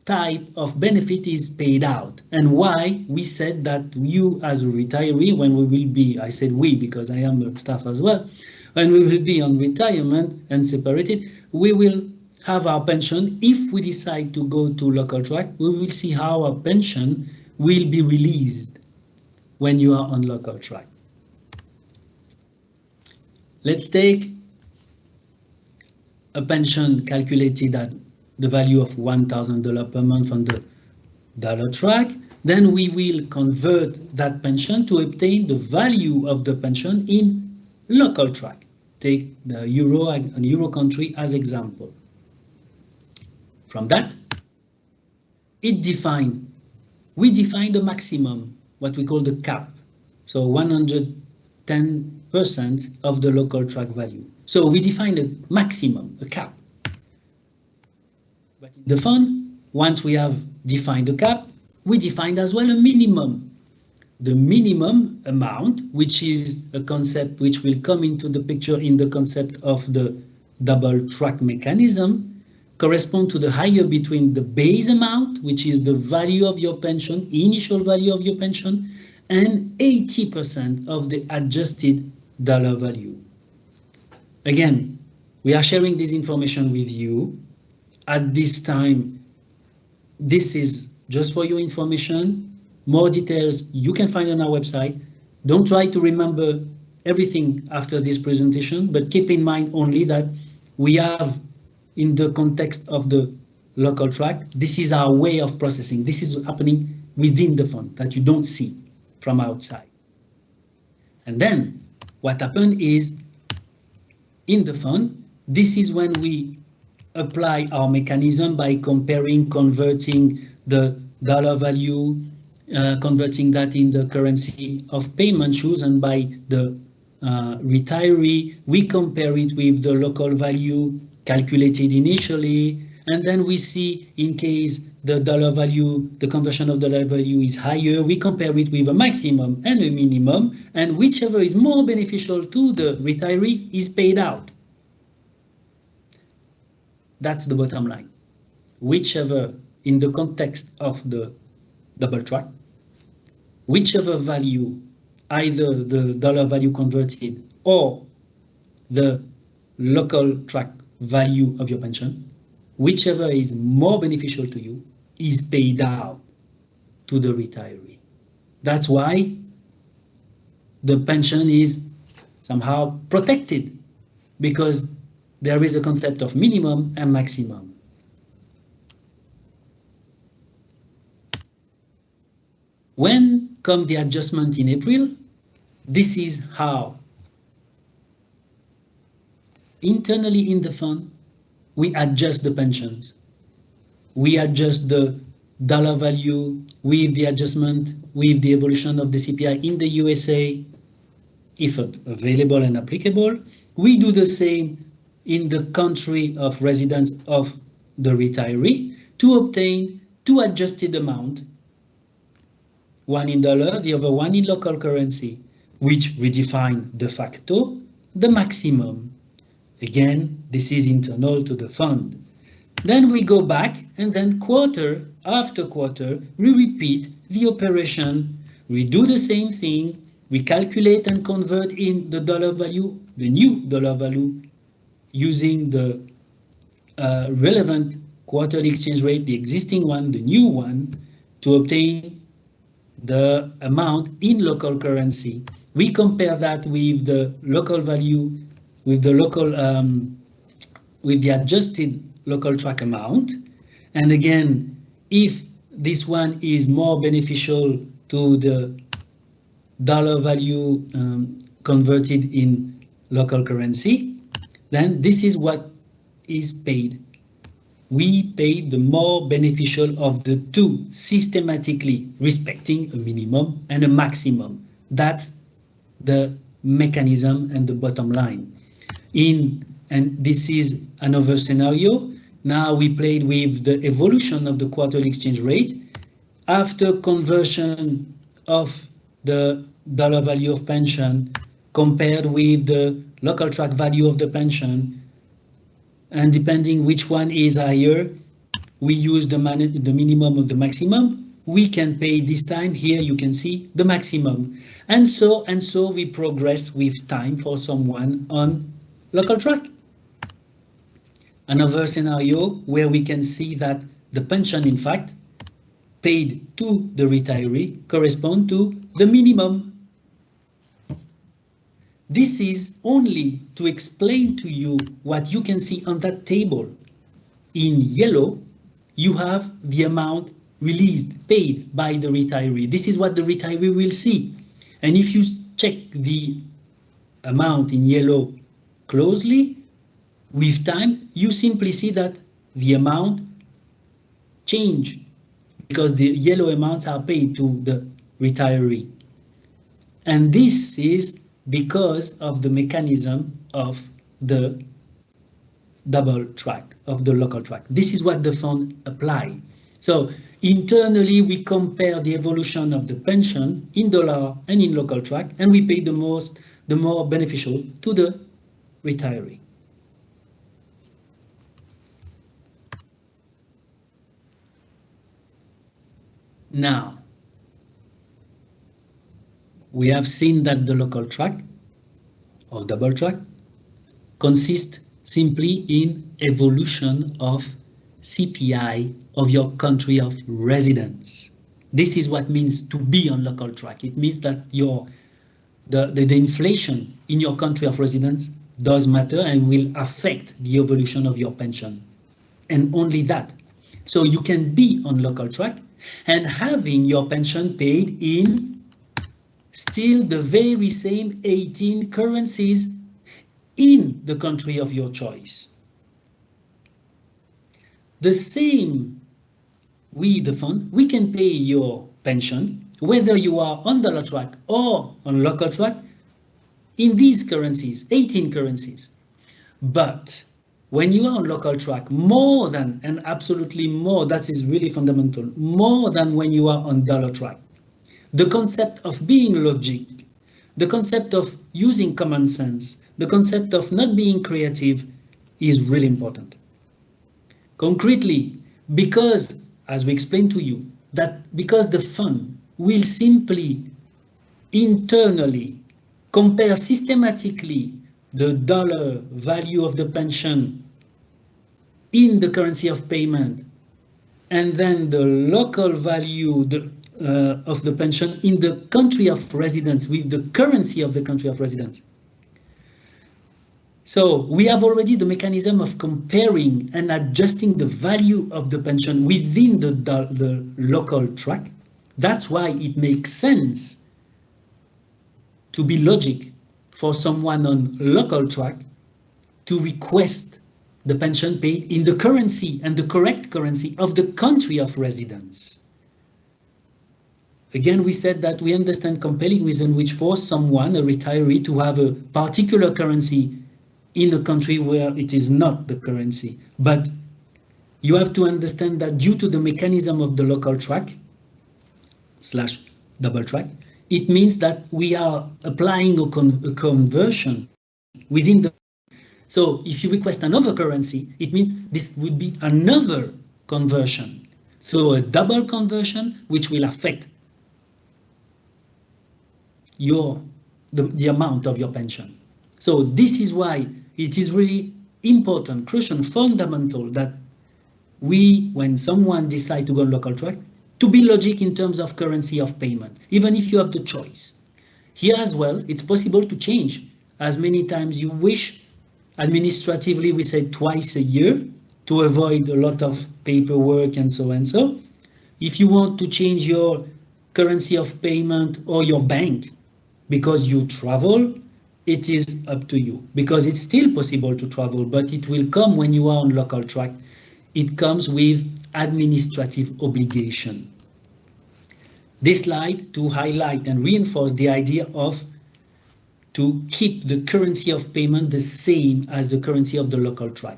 type of benefit is paid out and why we said that you as a retiree, when we will be, I said we because I am a staff as well, when we will be on retirement and separated, we will have our pension. If we decide to go to local track, we will see how our pension will be released when you are on local track. Let's take a pension calculated at the value of $1,000 per month on the dollar track. Then we will convert that pension to obtain the value of the pension in local track. Take the euro and euro country as example. From that, we define the maximum, what we call the cap. So 110% of the local track value. So we define a maximum, a cap. But in the fund, once we have defined the cap, we defined as well a minimum. the minimum amount, which is a concept which will come into the picture in the concept of the double track mechanism, correspond to the higher between the base amount, which is the value of your pension, initial value of your pension, and 80% of the adjusted dollar value. Again, we are sharing this information with you. At this time, this is just for your information. More details you can find on our website. Don't try to remember everything after this presentation, but keep in mind only that we have, in the context of the local track, this is our way of processing. This is happening within the fund that you don't see from outside. And then what happened is, in the fund, this is when we apply our mechanism by comparing, converting the dollar value, converting that in the currency of payment chosen by the retiree. We compare it with the local value calculated initially, and then we see in case the dollar value, the conversion of dollar value is higher, we compare it with a maximum and a minimum, and whichever is more beneficial to the retiree is paid out. That's the bottom line. Whichever, in the context of the double track, whichever value, either the dollar value converted or the local track value of your pension, whichever is more beneficial to you is paid out to the retiree. That's why the pension is somehow protected, because there is a concept of minimum and maximum. When comes the adjustment in April, this is how internally in the fund we adjust the pensions. We adjust the dollar value with the adjustment, with the evolution of the CPI in the USA, if available and applicable. We do the same in the country of residence of the retiree to obtain two adjusted amounts, one in dollar, the other one in local currency, which redefine de facto the maximum. Again, this is internal to the fund. Then we go back, and then quarter after quarter, we repeat the operation. We do the same thing. We calculate and convert in the dollar value, the new dollar value, using the relevant quarterly exchange rate, the existing one, the new one, to obtain the amount in local currency. We compare that with the local value, with the local, with the adjusted local track amount. And again, if this one is more beneficial to the dollar value converted in local currency, then this is what is paid. We pay the more beneficial of the two, systematically respecting a minimum and a maximum. That's the mechanism and the bottom line. And this is another scenario. Now we played with the evolution of the quarterly exchange rate after conversion of the dollar value of pension compared with the local track value of the pension. And depending which one is higher, we use the minimum of the maximum. We can pay this time. Here you can see the maximum. And so we progress with time for someone on local track. Another scenario where we can see that the pension, in fact, paid to the retiree correspond to the minimum. This is only to explain to you what you can see on that table. In yellow, you have the amount released, paid by the retiree. This is what the retiree will see. And if you check the amount in yellow closely, with time, you simply see that the amount change because the yellow amounts are paid to the retiree. And this is because of the mechanism of the double track, of the local track. This is what the fund applies. So internally, we compare the evolution of the pension in dollar and in local track, and we pay the more beneficial to the retiree. Now, we have seen that the local track or double track consists simply in evolution of CPI of your country of residence. This is what means to be on local track. It means that the inflation in your country of residence does matter and will affect the evolution of your pension. And only that. So you can be on local track and having your pension paid in still the very same 18 currencies in the country of your choice. The same, we, the fund, we can pay your pension, whether you are on dollar track or on local track, in these currencies, 18 currencies. But when you are on local track, more than, and absolutely more, that is really fundamental, more than when you are on dollar track, the concept of being logic, the concept of using common sense, the concept of not being creative is really important. Concretely, because, as we explained to you, that because the fund will simply internally compare systematically the dollar value of the pension in the currency of payment and then the local value of the pension in the country of residence with the currency of the country of residence. So we have already the mechanism of comparing and adjusting the value of the pension within the local track. That's why it makes sense to be logic for someone on local track to request the pension paid in the currency and the correct currency of the country of residence. Again, we said that we understand compelling reason which force someone, a retiree, to have a particular currency in a country where it is not the currency. But you have to understand that due to the mechanism of the local track / double track, it means that we are applying a conversion within the. So if you request another currency, it means this would be another conversion. So a double conversion which will affect the amount of your pension. So this is why it is really important, crucial, fundamental that we, when someone decides to go on local track, to be logic in terms of currency of payment, even if you have the choice. Here as well, it's possible to change as many times you wish. Administratively, we say twice a year to avoid a lot of paperwork and so and so. If you want to change your currency of payment or your bank because you travel, it is up to you, because it's still possible to travel, but it will come when you are on local track. It comes with administrative obligation. This slide to highlight and reinforce the idea of to keep the currency of payment the same as the currency of the local track.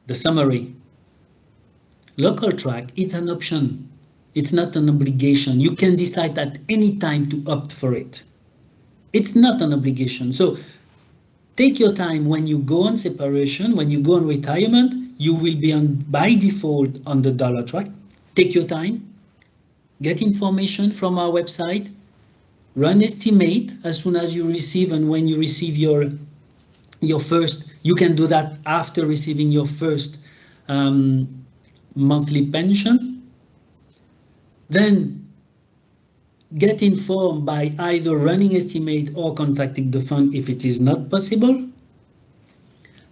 The summary. Local track, it's an option. It's not an obligation. You can decide at any time to opt for it. It's not an obligation. So take your time when you go on separation, when you go on retirement, you will be on by default on the dollar track. Take your time, get information from our website, run estimate as soon as you receive, and when you receive your first, you can do that after receiving your first monthly pension. Then get informed by either running estimate or contacting the fund if it is not possible.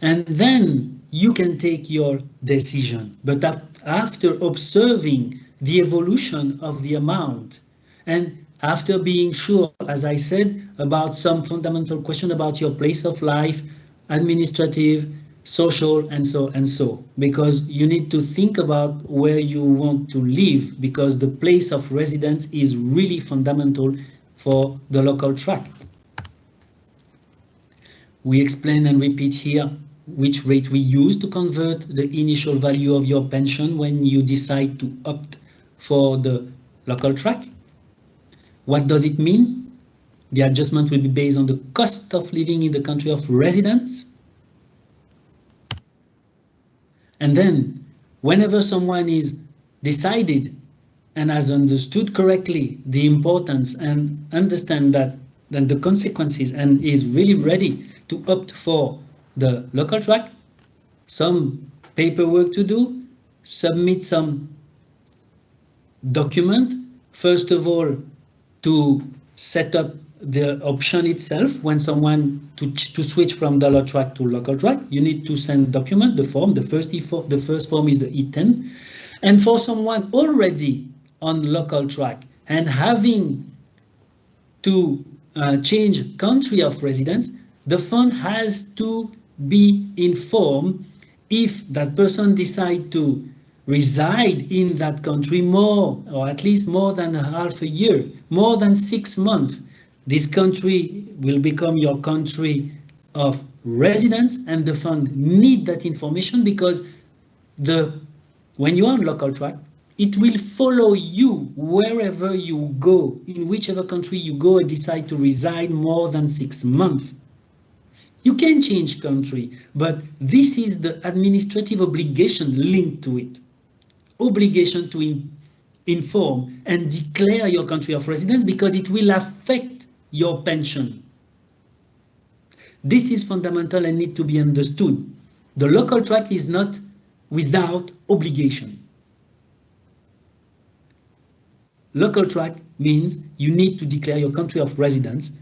And then you can take your decision. But after observing the evolution of the amount and after being sure, as I said, about some fundamental question about your place of life, administrative, social, and so, because you need to think about where you want to live, because the place of residence is really fundamental for the local track. We explain and repeat here which rate we use to convert the initial value of your pension when you decide to opt for the local track. What does it mean? The adjustment will be based on the cost of living in the country of residence. And then, whenever someone is decided and has understood correctly the importance and understand that then the consequences and is really ready to opt for the local track, some paperwork to do, submit some document, first of all, to set up the option itself. When someone to switch from dollar track to local track, you need to send document, the form. The first form is the E10. And for someone already on local track and having to change country of residence, the fund has to be informed if that person decide to reside in that country more, or at least more than half a year, more than 6 months. This country will become your country of residence, and the fund need that information because when you are on local track, it will follow you wherever you go, in whichever country you go and decide to reside more than 6 months. You can change country, but this is the administrative obligation linked to it. Obligation to inform and declare your country of residence because it will affect your pension. This is fundamental and need to be understood. The local track is not without obligation. Local track means you need to declare your country of residence,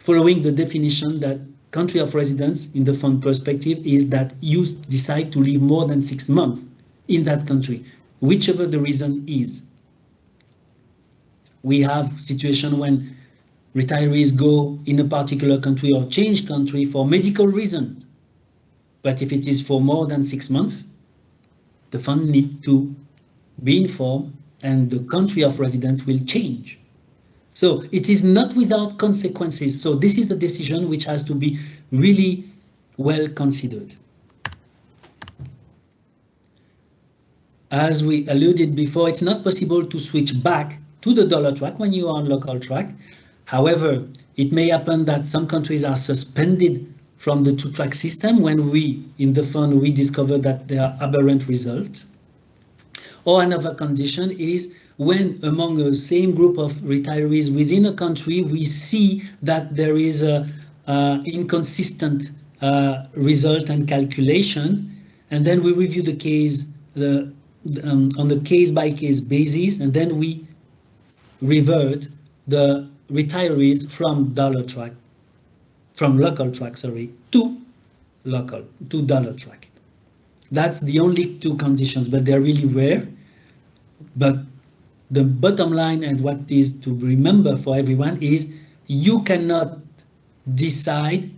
following the definition that country of residence in the fund perspective is that you decide to live more than 6 months in that country, whichever the reason is. We have situation when retirees go in a particular country or change country for medical reason. But if it is for more than 6 months, the fund needs to be informed and the country of residence will change. So it is not without consequences. So this is a decision which has to be really well considered. As we alluded before, it's not possible to switch back to the dollar track when you are on local track. However, it may happen that some countries are suspended from the two-track system when we, in the fund, we discover that there are aberrant results. Or another condition is when among the same group of retirees within a country, we see that there is a inconsistent result and calculation, and then we review the case on the case-by-case basis, and then we revert the retirees from local track, to dollar track. That's the only two conditions, but they're really rare. But the bottom line and what is to remember for everyone is you cannot decide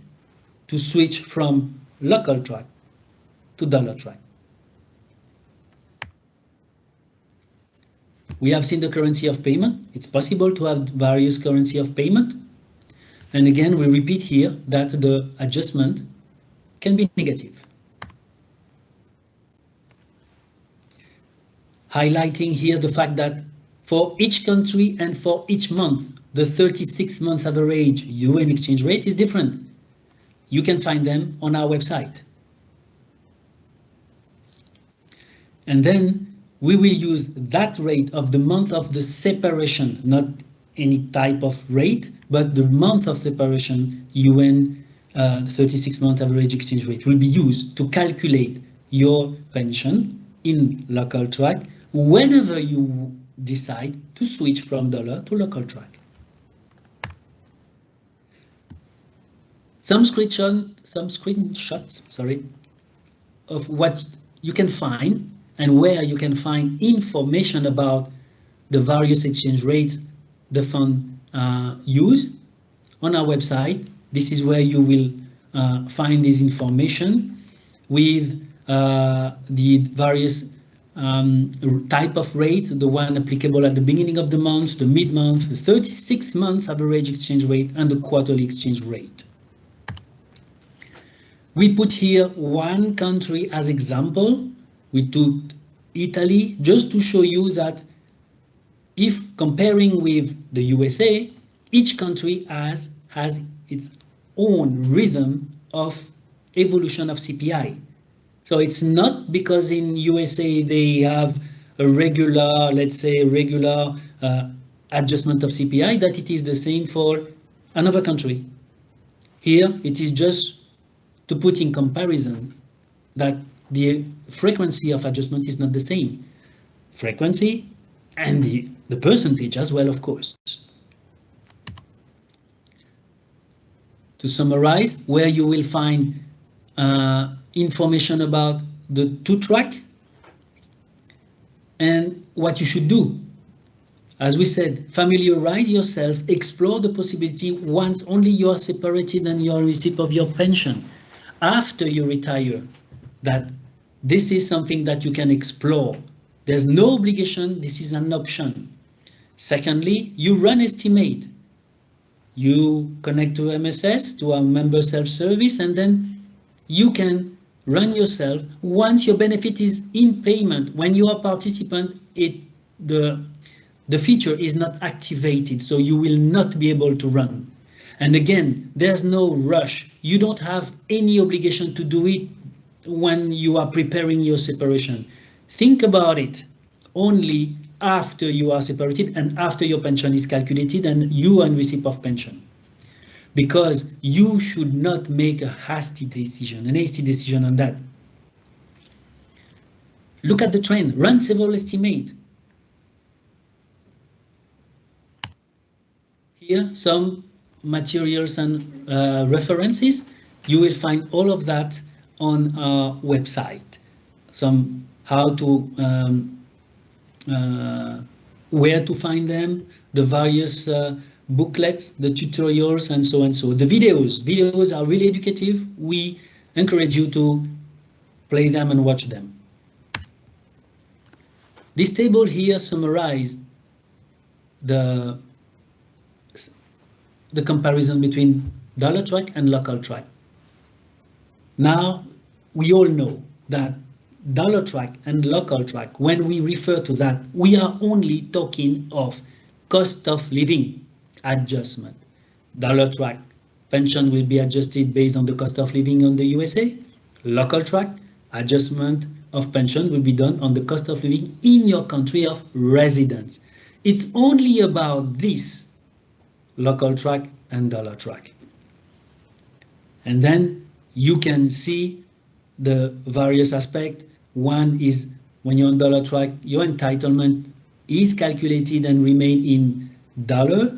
to switch from local track to dollar track. We have seen the currency of payment. It's possible to have various currency of payment. And again, we repeat here that the adjustment can be negative. Highlighting here the fact that for each country and for each month, the 36-month average UN exchange rate is different. You can find them on our website. And then we will use that rate of the month of the separation, not any type of rate, but the month of separation UN 36-month average exchange rate will be used to calculate your pension in local track whenever you decide to switch from dollar to local track. Some screenshots, of what you can find and where you can find information about the various exchange rates the fund use on our website. This is where you will find this information with the various type of rate, the one applicable at the beginning of the month, the mid-month, the 36-month average exchange rate, and the quarterly exchange rate. We put here one country as example. We took Italy just to show you that if comparing with the USA, each country has its own rhythm of evolution of CPI. So it's not because in USA they have a regular, let's say, regular adjustment of CPI that it is the same for another country. Here it is just to put in comparison that the frequency of adjustment is not the same. Frequency and the percentage as well, of course. To summarize, where you will find information about the two-track and what you should do. As we said, familiarize yourself, explore the possibility once only you are separated and you are receipt of your pension. After you retire, that this is something that you can explore. There's no obligation, this is an option. Secondly, you run estimate. You connect to MSS, to a member self-service, and then you can run yourself. Once your benefit is in payment, when you are participant, the feature is not activated, so you will not be able to run. And again, there's no rush. You don't have any obligation to do it when you are preparing your separation. Think about it only after you are separated and after your pension is calculated and you are in receipt of pension. Because you should not make a hasty decision on that. Look at the trend, run several estimates. Here, some materials and references. You will find all of that on our website. Some how to, where to find them, the various booklets, the tutorials, and so and so. The videos are really educative. We encourage you to play them and watch them. This table here summarizes the comparison between dollar track and local track. Now, we all know that dollar track and local track, when we refer to that, we are only talking of cost of living adjustment. Dollar track pension will be adjusted based on the cost of living on the USA. Local track adjustment of pension will be done on the cost of living in your country of residence. It's only about this, local track and dollar track. And then you can see the various aspects. One is when you're on dollar track, your entitlement is calculated and remain in dollar.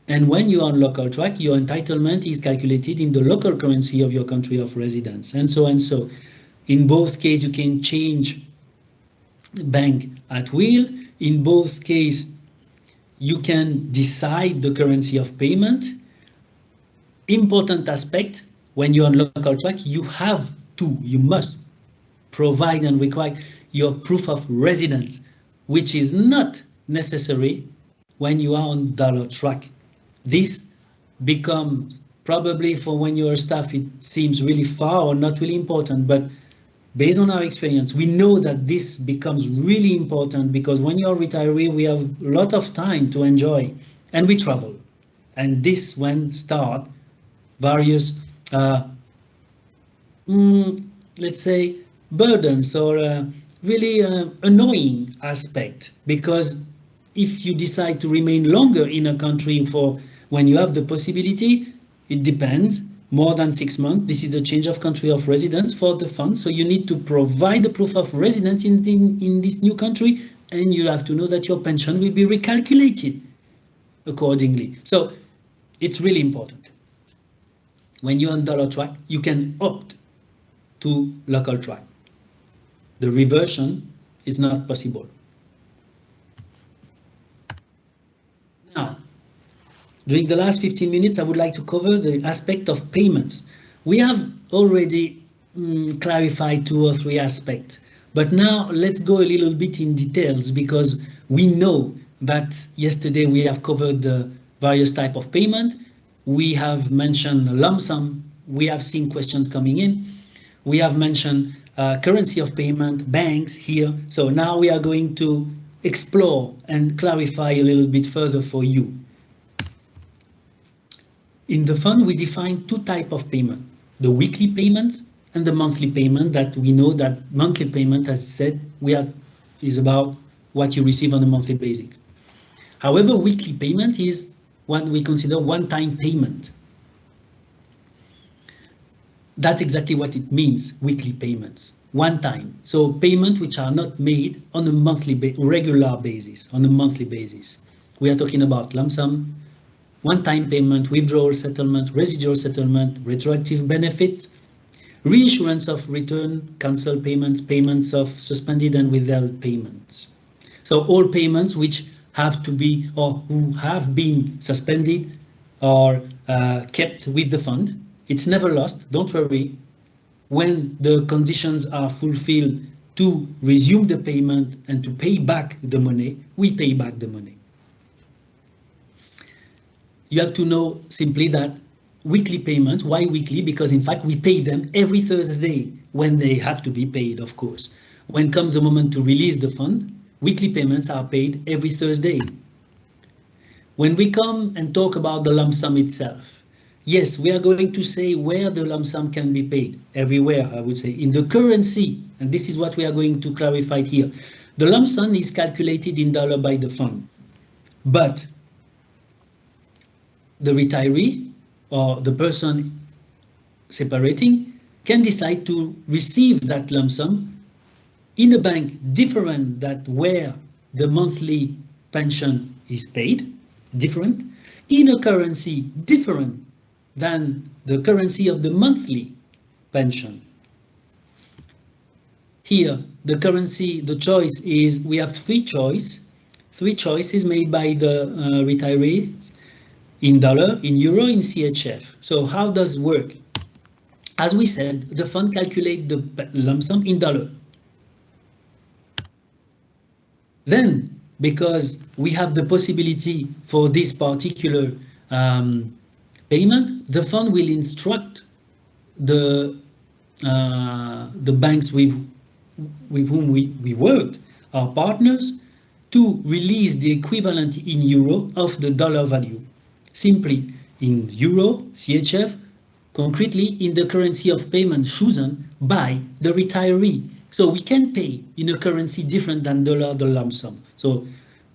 And when you are on local track, your entitlement is calculated in the local currency of your country of residence, and so and so. In both cases, you can change bank at will. In both cases, you can decide the currency of payment. Important aspect, when you're on local track, you must provide and require your proof of residence, which is not necessary when you are on dollar track. This becomes probably for when you're a staff, it seems really far or not really important, but based on our experience, we know that this becomes really important because when you're a retiree, we have a lot of time to enjoy and we travel. And this when start various, let's say, burdens or really annoying aspect, because if you decide to remain longer in a country for when you have the possibility, it depends. More than 6 months, this is the change of country of residence for the fund. So you need to provide the proof of residence in this new country, and you have to know that your pension will be recalculated accordingly. So it's really important. When you're on dollar track, you can opt to local track. The reversion is not possible. Now, during the last 15 minutes, I would like to cover the aspect of payments. We have already clarified 2 or 3 aspects, but now let's go a little bit in details, because we know that yesterday we have covered the various types of payment. We have mentioned lump sum. We have seen questions coming in. We have mentioned currency of payment, banks here. So now we are going to explore and clarify a little bit further for you. In the fund, we define two types of payment, the weekly payment and the monthly payment. That we know that monthly payment, as said, is about what you receive on a monthly basis. However, weekly payment is what we consider one-time payment. That's exactly what it means, weekly payments, one time. So payment which are not made on a regular basis, on a monthly basis. We are talking about lump sum, one-time payment, withdrawal settlement, residual settlement, retroactive benefits, reissuance of return, cancel payments, payments of suspended and withheld payments. So all payments which have to be or who have been suspended or kept with the fund. It's never lost, don't worry. When the conditions are fulfilled to resume the payment and to pay back the money, we pay back the money. You have to know simply that weekly payments, why weekly? Because in fact we pay them every Thursday when they have to be paid, of course. When comes the moment to release the fund, weekly payments are paid every Thursday. When we come and talk about the lump sum itself, yes, we are going to say where the lump sum can be paid. Everywhere, I would say, in the currency, and this is what we are going to clarify here. The lump sum is calculated in dollar by the fund, but the retiree or the person separating can decide to receive that lump sum in a bank different than where the monthly pension is paid, different, in a currency different than the currency of the monthly pension. Here, the currency, the choice is, we have three choices made by the retirees in dollar, in euro, in CHF. So how does it work? As we said, the fund calculates the lump sum in dollar. Then, because we have the possibility for this particular payment, the fund will instruct the banks with whom we worked, our partners, to release the equivalent in euro of the dollar value. Simply in euro, CHF, concretely in the currency of payment chosen by the retiree. So we can pay in a currency different than dollar, the lump sum. So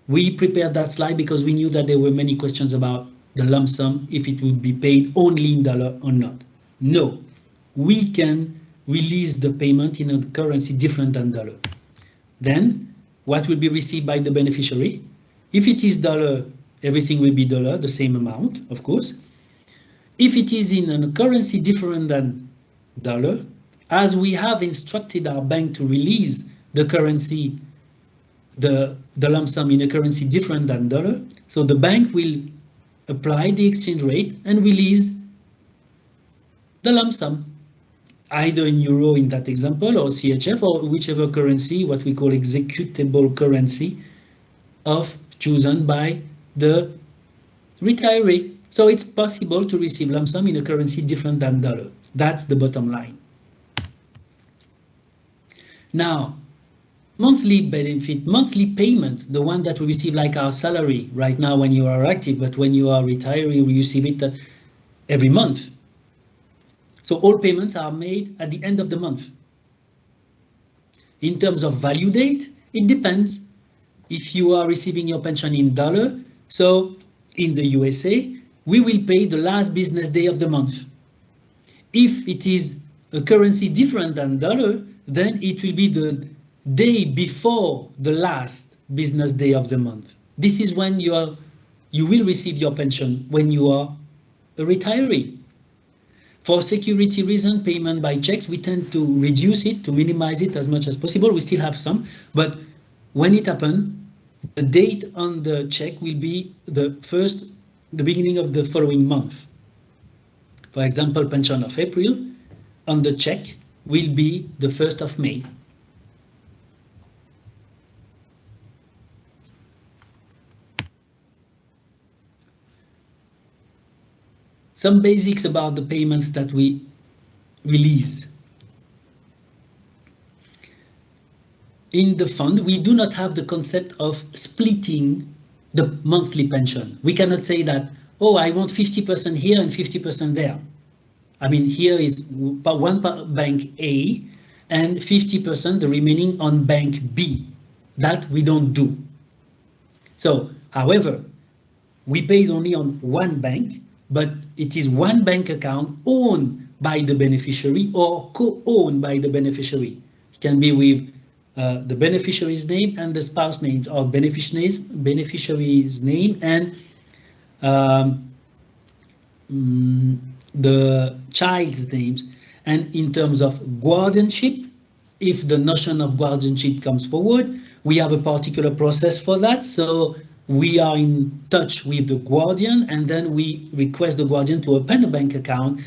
we prepared that slide because we knew that there were many questions about the lump sum, if it would be paid only in dollar or not. No, we can release the payment in a currency different than dollar. Then what will be received by the beneficiary? If it is dollar, everything will be dollar, the same amount, of course. If it is in a currency different than dollar, as we have instructed our bank to release the currency, the lump sum in a currency different than dollar, so the bank will apply the exchange rate and release the lump sum, either in euro in that example, or CHF, or whichever currency, what we call executable currency, of chosen by the retiree. So it's possible to receive lump sum in a currency different than dollar. That's the bottom line. Now, monthly benefit, monthly payment, the one that we receive like our salary right now when you are active, but when you are retiree, we receive it every month. So all payments are made at the end of the month. In terms of value date, it depends. If you are receiving your pension in dollar, so in the USA, we will pay the last business day of the month. If it is a currency different than dollar, then it will be the day before the last business day of the month. This is when you will receive your pension when you are a retiree. For security reason, payment by checks, we tend to reduce it, to minimize it as much as possible. We still have some, but when it happens, the date on the check will be the beginning of the following month. For example, pension of April on the check will be the 1st of May. Some basics about the payments that we release. in the fund, we do not have the concept of splitting the monthly pension. We cannot say that, oh, I want 50% here and 50% there. I mean, here is one bank A and 50% the remaining on bank B. That we don't do. So, however, we paid only on one bank, but it is one bank account owned by the beneficiary or co-owned by the beneficiary. It can be with the beneficiary's name and the spouse name, or beneficiary's name and the child's names. And in terms of guardianship, if the notion of guardianship comes forward, we have a particular process for that. So we are in touch with the guardian, and then we request the guardian to open a bank account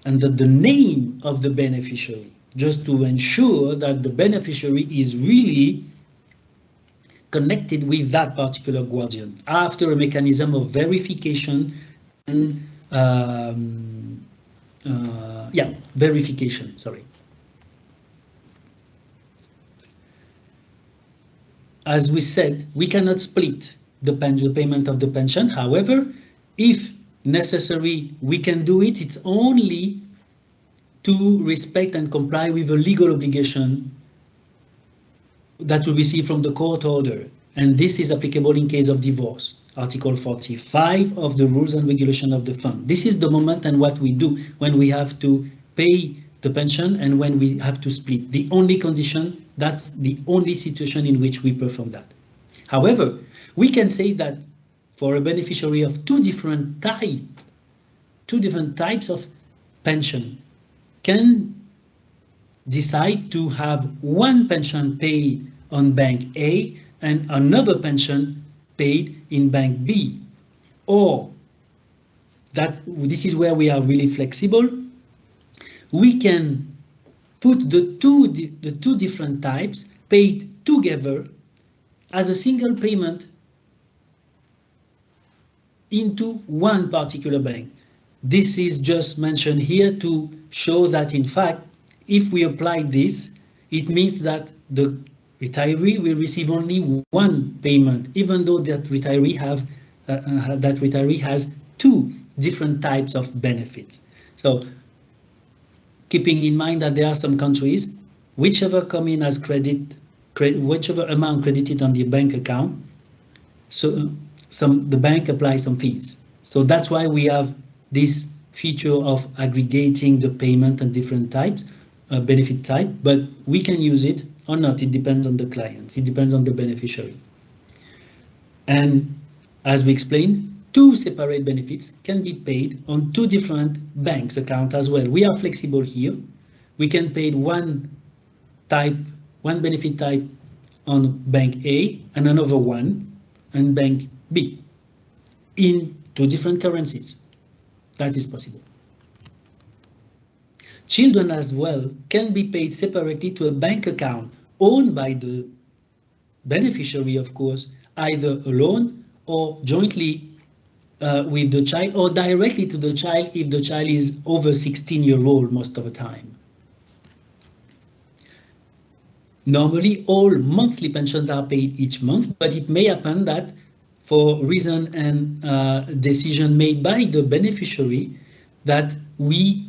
under the name of the beneficiary, just to ensure that the beneficiary is really connected with that particular guardian after a mechanism of verification and verification, sorry. As we said, we cannot split the payment of the pension. However, if necessary, we can do it. It's only to respect and comply with a legal obligation that we receive from the court order. And this is applicable in case of divorce. Article 45 of the rules and regulation of the fund. This is the moment and what we do when we have to pay the pension and when we have to split. The only condition, that's the only situation in which we perform that. However, we can say that for a beneficiary of two different types of pension can decide to have one pension paid on bank A and another pension paid in bank B, or that this is where we are really flexible. We can put the two different types paid together as a single payment into one particular bank. This is just mentioned here to show that, in fact, if we apply this, it means that the retiree will receive only one payment, even though that retiree has two different types of benefits. So, keeping in mind that there are some countries, whichever come in as whichever amount credited on the bank account, so the bank applies some fees. So that's why we have this feature of aggregating the payment and different types, benefit type, but we can use it or not. It depends on the client. It depends on the beneficiary. And as we explained, two separate benefits can be paid on two different banks account as well. We are flexible here. We can pay one benefit type on bank A and another one on bank B in two different currencies. That is possible. Children as well can be paid separately to a bank account owned by the beneficiary, of course, either alone or jointly with the child, or directly to the child if the child is over 16-year-old most of the time. Normally, all monthly pensions are paid each month, but it may happen that for reason and decision made by the beneficiary that the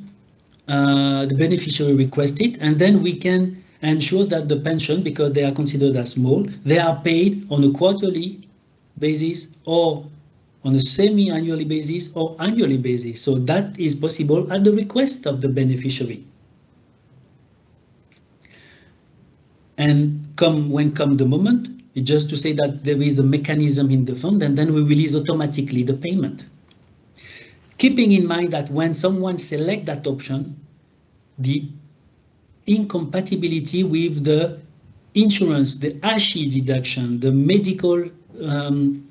beneficiary requests it, and then we can ensure that the pension, because they are considered as small, they are paid on a quarterly basis or on a semi-annually basis or annually basis. So that is possible at the request of the beneficiary. And when comes the moment, it's just to say that there is a mechanism in the fund, and then we release automatically the payment. Keeping in mind that when someone selects that option, the incompatibility with the insurance, the ASHI deduction, the medical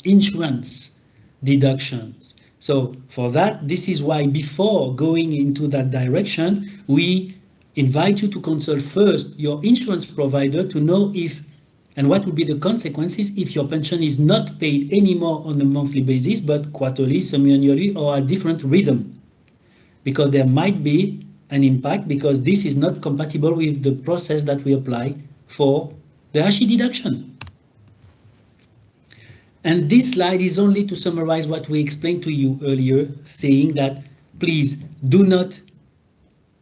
insurance deductions. So for that, this is why before going into that direction, we invite you to consult first your insurance provider to know if and what would be the consequences if your pension is not paid anymore on a monthly basis, but quarterly, semi-annually, or a different rhythm. Because there might be an impact, because this is not compatible with the process that we apply for the HE deduction. And this slide is only to summarize what we explained to you earlier, saying that please do not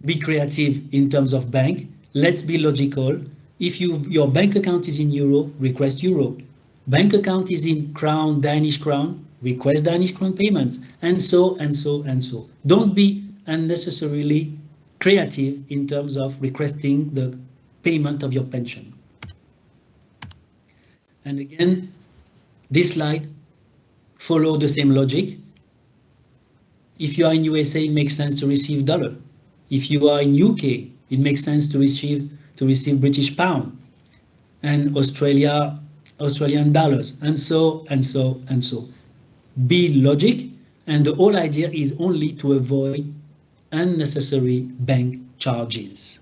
be creative in terms of bank. Let's be logical. If your bank account is in euro, request euro. Bank account is in crown, Danish crown, request Danish crown payment, and so, and so, and so. Don't be unnecessarily creative in terms of requesting the payment of your pension. And again, this slide follows the same logic. If you are in USA, it makes sense to receive dollar. If you are in UK, it makes sense to receive British pound, and Australian dollars, and so, and so, and so. Be logic, and the whole idea is only to avoid unnecessary bank charges.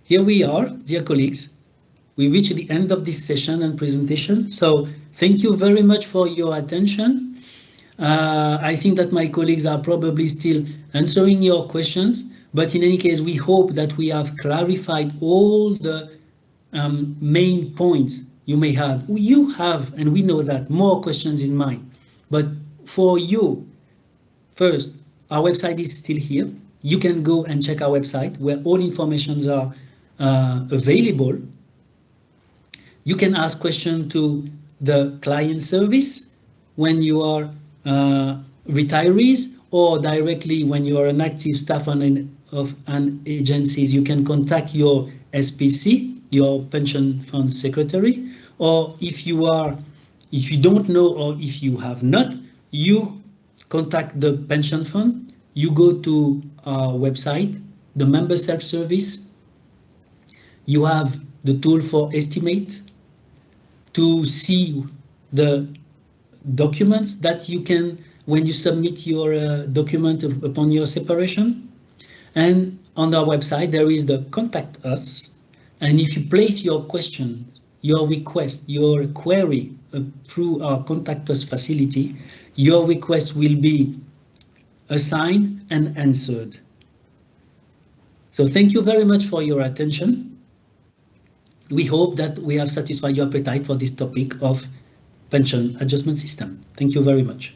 Here we are, dear colleagues. We reach the end of this session and presentation. So thank you very much for your attention. I think that my colleagues are probably still answering your questions, but in any case, we hope that we have clarified all the main points you may have. You have, and we know that, more questions in mind. But for you, first, our website is still here. You can go and check our website where all informations are available. You can ask questions to the client service when you are retirees, or directly when you are an active staff of an agency. You can contact your SPC, your pension fund secretary, or if you don't know, or if you have not, you contact the pension fund. You go to our website, the member self-service. You have the tool for estimate to see the documents that you can, when you submit your document upon your separation. And on our website, there is the contact us. And if you place your question, your request, your query through our contact us facility, your request will be assigned and answered. So thank you very much for your attention. We hope that we have satisfied your appetite for this topic of pension adjustment system. Thank you very much.